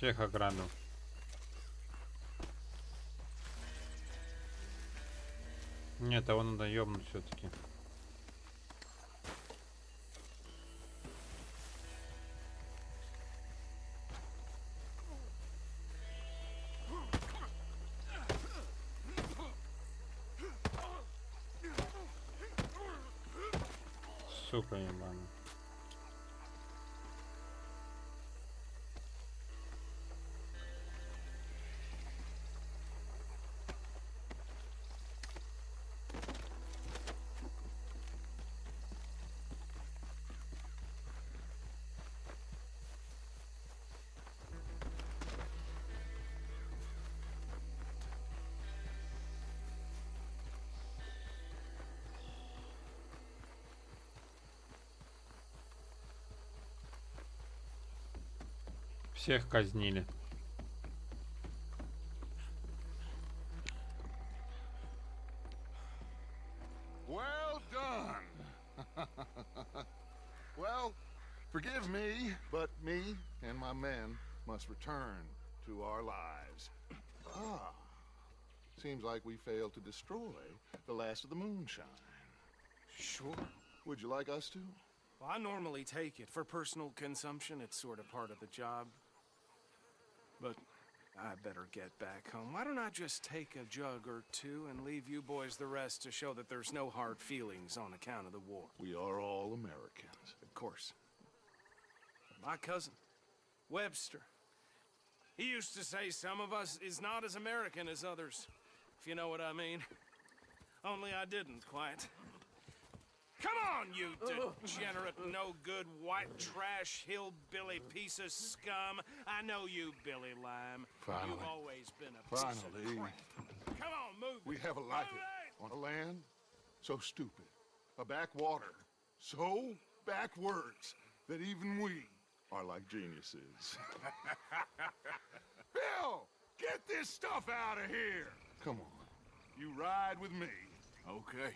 Всех ограбил. Нет, его надо ёбнуть все-таки. Сука ебаная. Всех казнили. Well done. Well, forgive me, but me and my men must return to our lives. Ah, seems like we failed to destroy the last of the moonshine. Sure. Would you like us to? Well, I normally take it. For personal consumption, it's sort of part of the job. But I better get back home. Why don't I just take a jug or two and leave you boys the rest to show that there's no hard feelings on account of the war? We are all Americans. Of course. my cousin, Webster. He used to say some of us is not as American as others, if you know what I mean. Only I didn't quite. Come on, you degenerate, no-good, white trash, hillbilly piece of scum. I know you, Billy Lime. Finally. You've always been a piece Finally. of crap. Come on, move We it. have a life Move it! on a land so stupid, a backwater so backwards that even we are like geniuses. Bill, get this stuff out of here. Come on, you ride with me. Okay.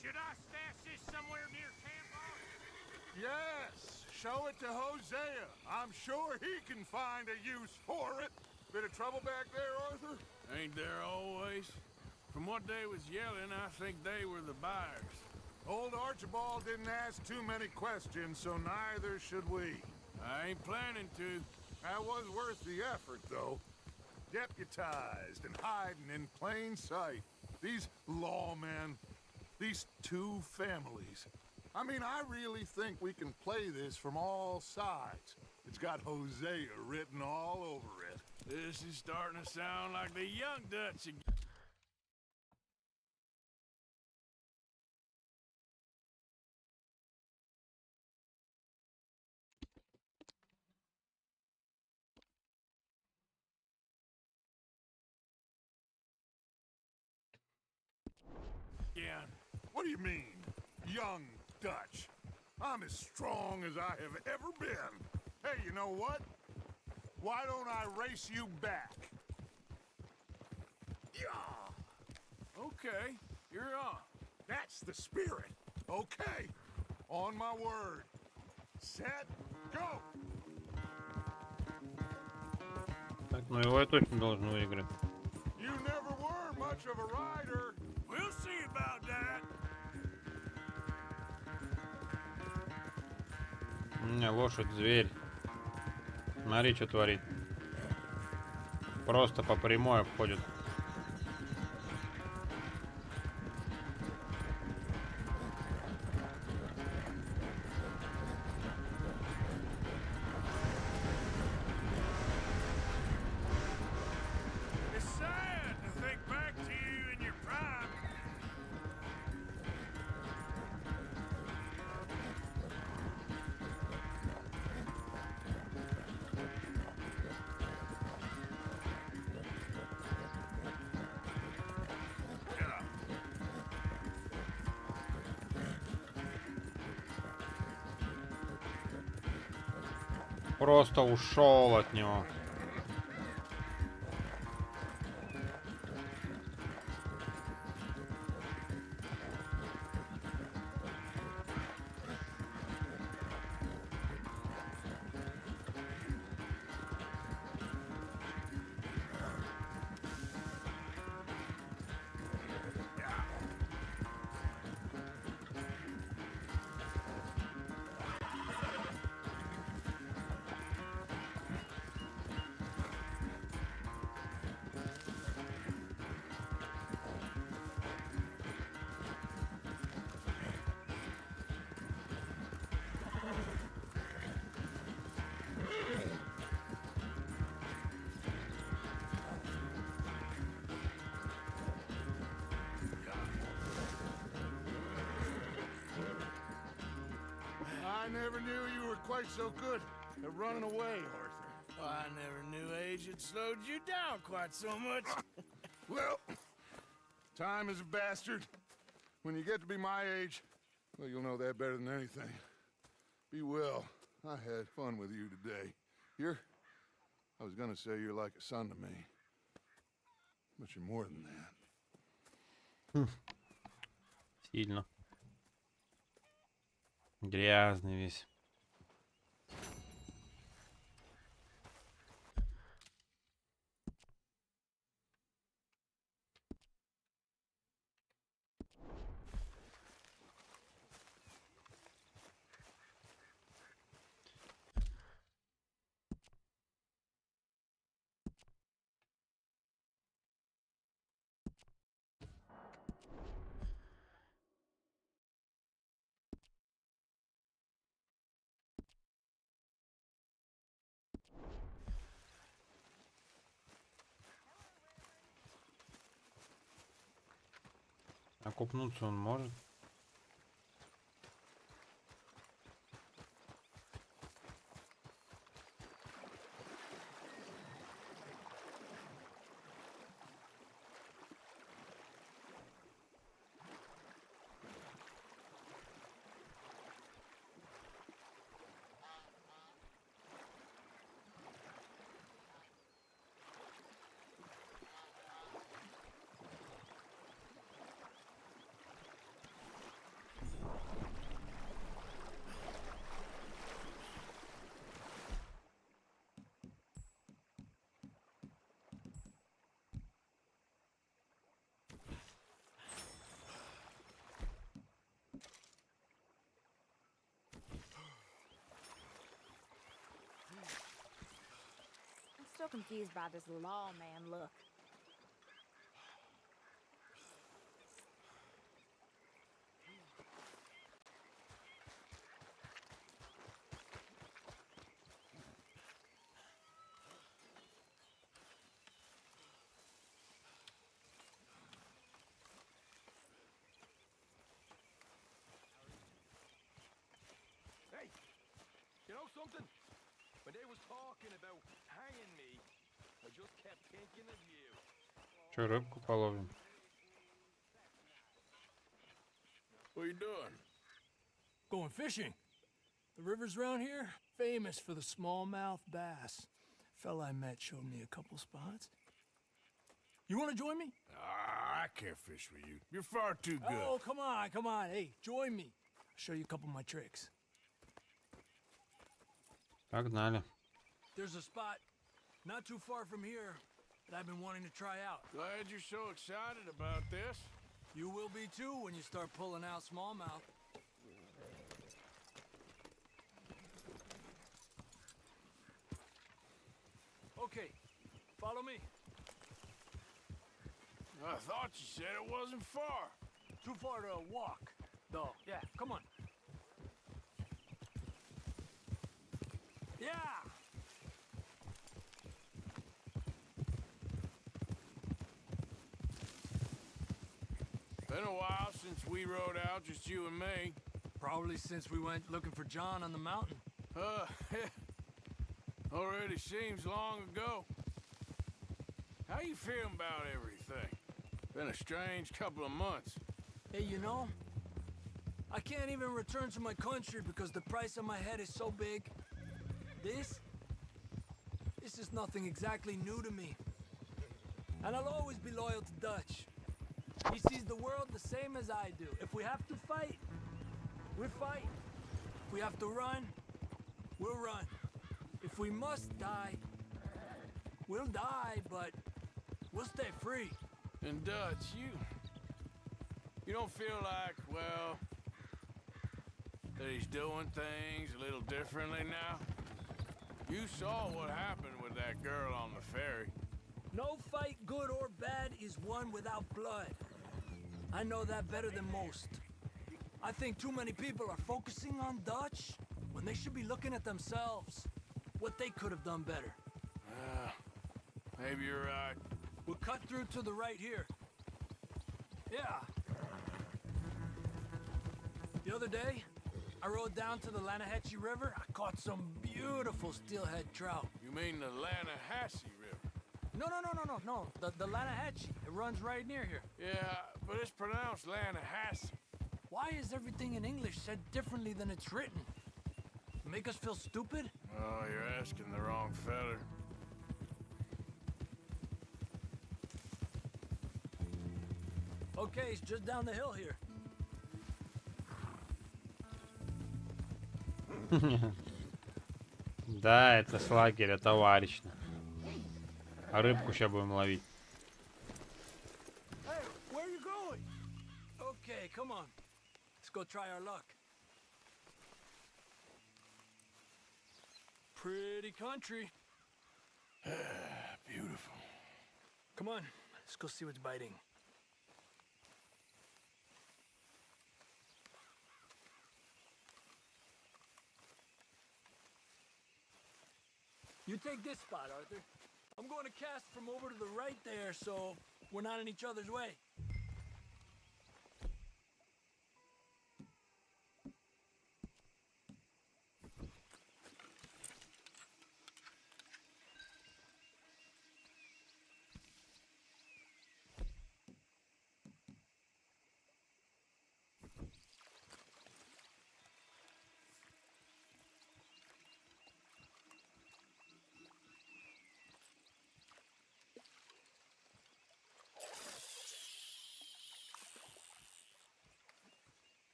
Should I stash this somewhere near camp, boss? Yes, show it to Hosea. I'm sure he can find a use for it. Bit of trouble back there, Arthur? Ain't there always? From what they was yelling, I think they were the buyers. Old Archibald didn't ask too many questions, so neither should we. I ain't planning to. That was worth the effort, though. Deputized and hiding in plain sight. These lawmen, these two families. I mean, I really think we can play this from all sides. It's got Hosea written all over it. This is starting to sound like the Young Dutch again. What do you mean, Young Dutch? I'm as strong as I have ever been. Hey, you know what? Why don't I race you back? Yeah! Okay, you're on. That's the spirit. Okay, on my word. Set, go! Так, ну его я точно должен выиграть. You never were much of a rider. We'll see about that. У меня лошадь зверь. Смотри, что творит. Просто по прямой обходит. It's sad to think back to you in your prime. Просто ушел от него. I never knew you were quite so good at running away, Arthur. I never knew age had slowed you down quite so much. Well, time is a bastard. When you get to be my age, well, you'll know that better than anything. Be well. I had fun with you today. I was gonna say you're like a son to me. But you're more than that. Сильно. Грязный весь. Окупнуться он может. I'm still confused by this lawman look. Hey, you know something? When they was talking about hanging me, I just kept thinking of you. Че, рыбку половим? What are you doing? Going fishing. The rivers around here, famous for the smallmouth bass. Fella I met showed me a couple spots. You want to join me? I can't fish with you. You're far too good. Oh, come on, come on. Hey, join me. I'll show you a couple of my tricks. Погнали. There's a spot not too far from here that I've been wanting to try out. Glad you're so excited about this. You will be too when you start pulling out smallmouth. Okay, follow me. I thought you said it wasn't far. Too far to walk, though. Yeah, come on. Yeah! Been a while since we rode out, just you and me. Probably since we went looking for John on the mountain. Already seems long ago. How you feeling about everything? Been a strange couple of months. Hey, you know, I can't even return to my country because the price on my head is so big. This is nothing exactly new to me. And I'll always be loyal to Dutch. He sees the world the same as I do. If we have to fight, we fight. If we have to run, we'll run. If we must die, we'll die, but we'll stay free. And Dutch, you don't feel like, well, that he's doing things a little differently now? You saw what happened with that girl on the ferry. No fight, good or bad, is won without blood. I know that better than most. I think too many people are focusing on Dutch when they should be looking at themselves. What they could have done better. Maybe you're right. We'll cut through to the right here. Yeah. The other day, I rode down to the Lanahatchee River. I caught some beautiful steelhead trout. You mean the Lanahatchee River? No. The Lanahatchee. It runs right near here. Yeah, but it's pronounced Lanahatchee. Why is everything in English said differently than it's written? Make us feel stupid? Oh, you're asking the wrong feller. Okay, it's just down the hill here. Да, это с лагеря, товарищно. А рыбку сейчас будем ловить. Hey, where are you going? Okay, come on. Let's go try our luck. Pretty country. Beautiful. Come on, let's go see what's biting. You take this spot, Arthur. I'm going to cast from over to the right there, so we're not in each other's way.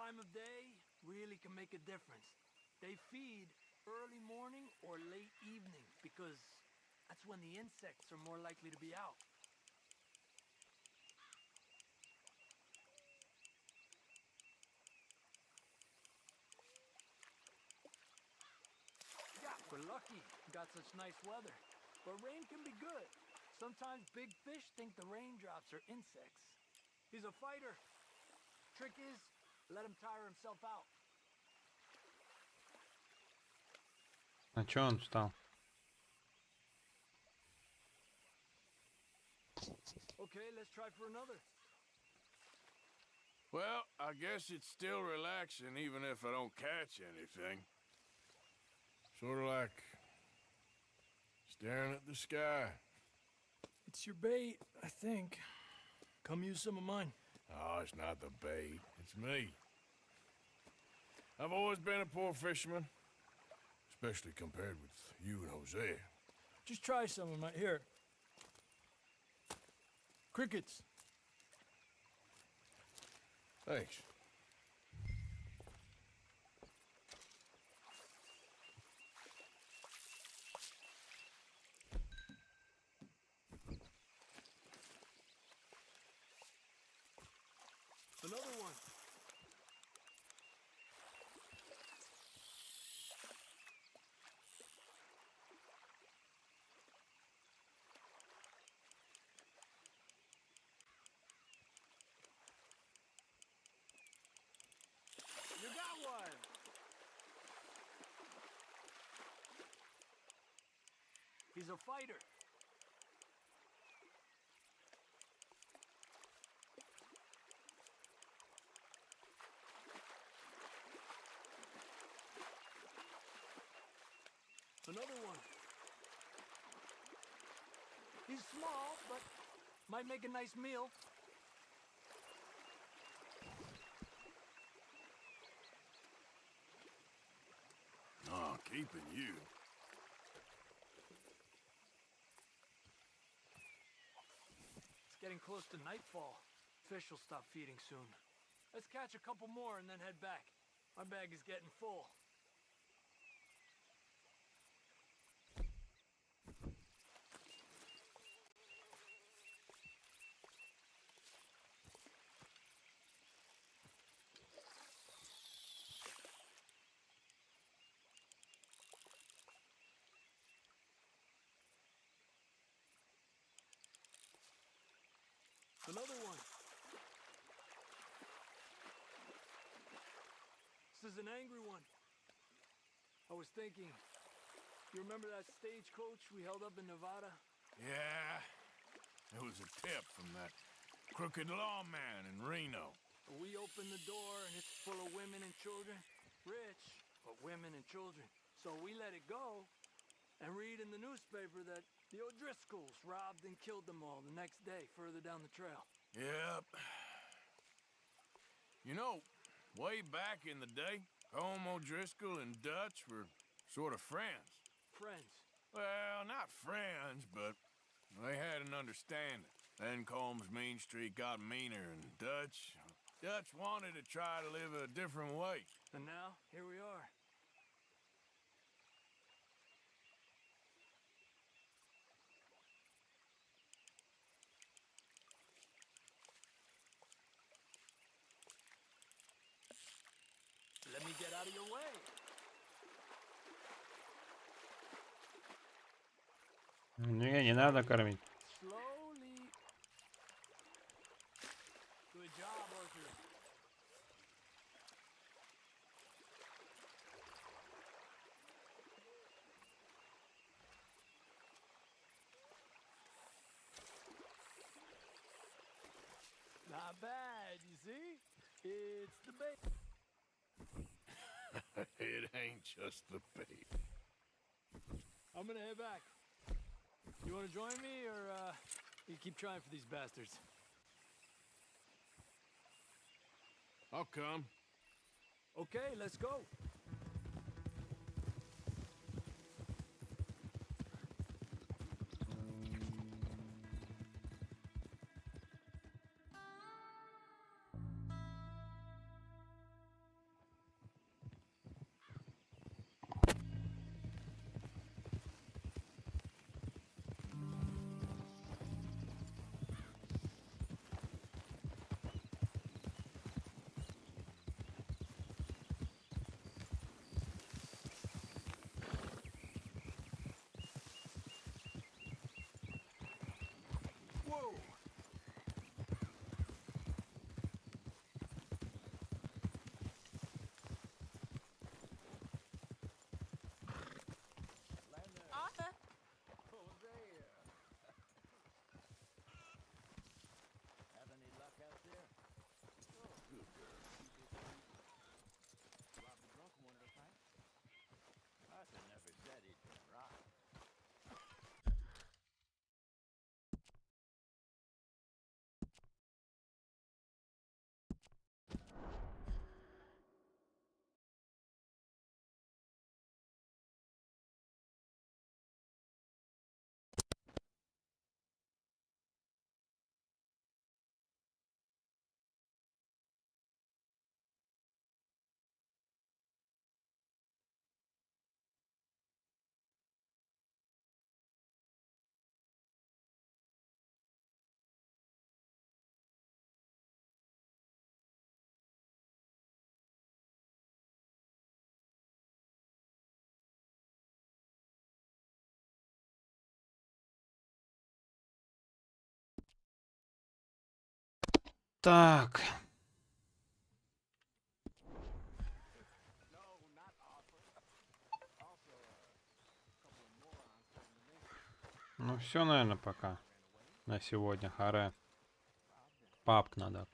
time of day really can make a difference. They feed early morning or late evening because that's when the insects are more likely to be out. Yeah, we're lucky. Got such nice weather. But rain can be good. Sometimes big fish think the raindrops are insects. He's a fighter. Trick is, let him tire himself out. А чё он встал? Okay, let's try for another. Well, I guess it's still relaxing even if I don't catch anything. Sort of like staring at the sky. It's your bait, I think. Come use some of mine. Oh, it's not the bait. It's me. I've always been a poor fisherman, especially compared with you and Jose. Just try some of my... Here. Crickets. Thanks. Another one. You got one. He's a fighter. Another one. He's small, but might make a nice meal. Oh, keeping you. It's getting close to nightfall. Fish will stop feeding soon. Let's catch a couple more and then head back. My bag is getting full. Another one. This is an angry one. I was thinking, you remember that stagecoach we held up in Nevada? Yeah, it was a tip from that crooked lawman in Reno. We opened the door and it's full of women and children. Rich, but women and children. So we let it go and read in the newspaper that the O'Driscolls robbed and killed them all the next day further down the trail. Yep. You know, way back in the day, Home O'Driscoll and Dutch were sort of friends. Friends? Well, not friends, but they had an understanding. Then Combs' mean streak got meaner, and Dutch wanted to try to live a different way. And now, here we are. Let me get out of your way. Не надо кормить. Slowly. Good job, Arthur. Not bad, you see? It's the bait. It ain't just the bait. I'm gonna head back. You wanna join me, or you keep trying for these bastards? I'll come. Okay, let's go. Так. Ну все, наверное, пока. На сегодня. Харе. Пап надо.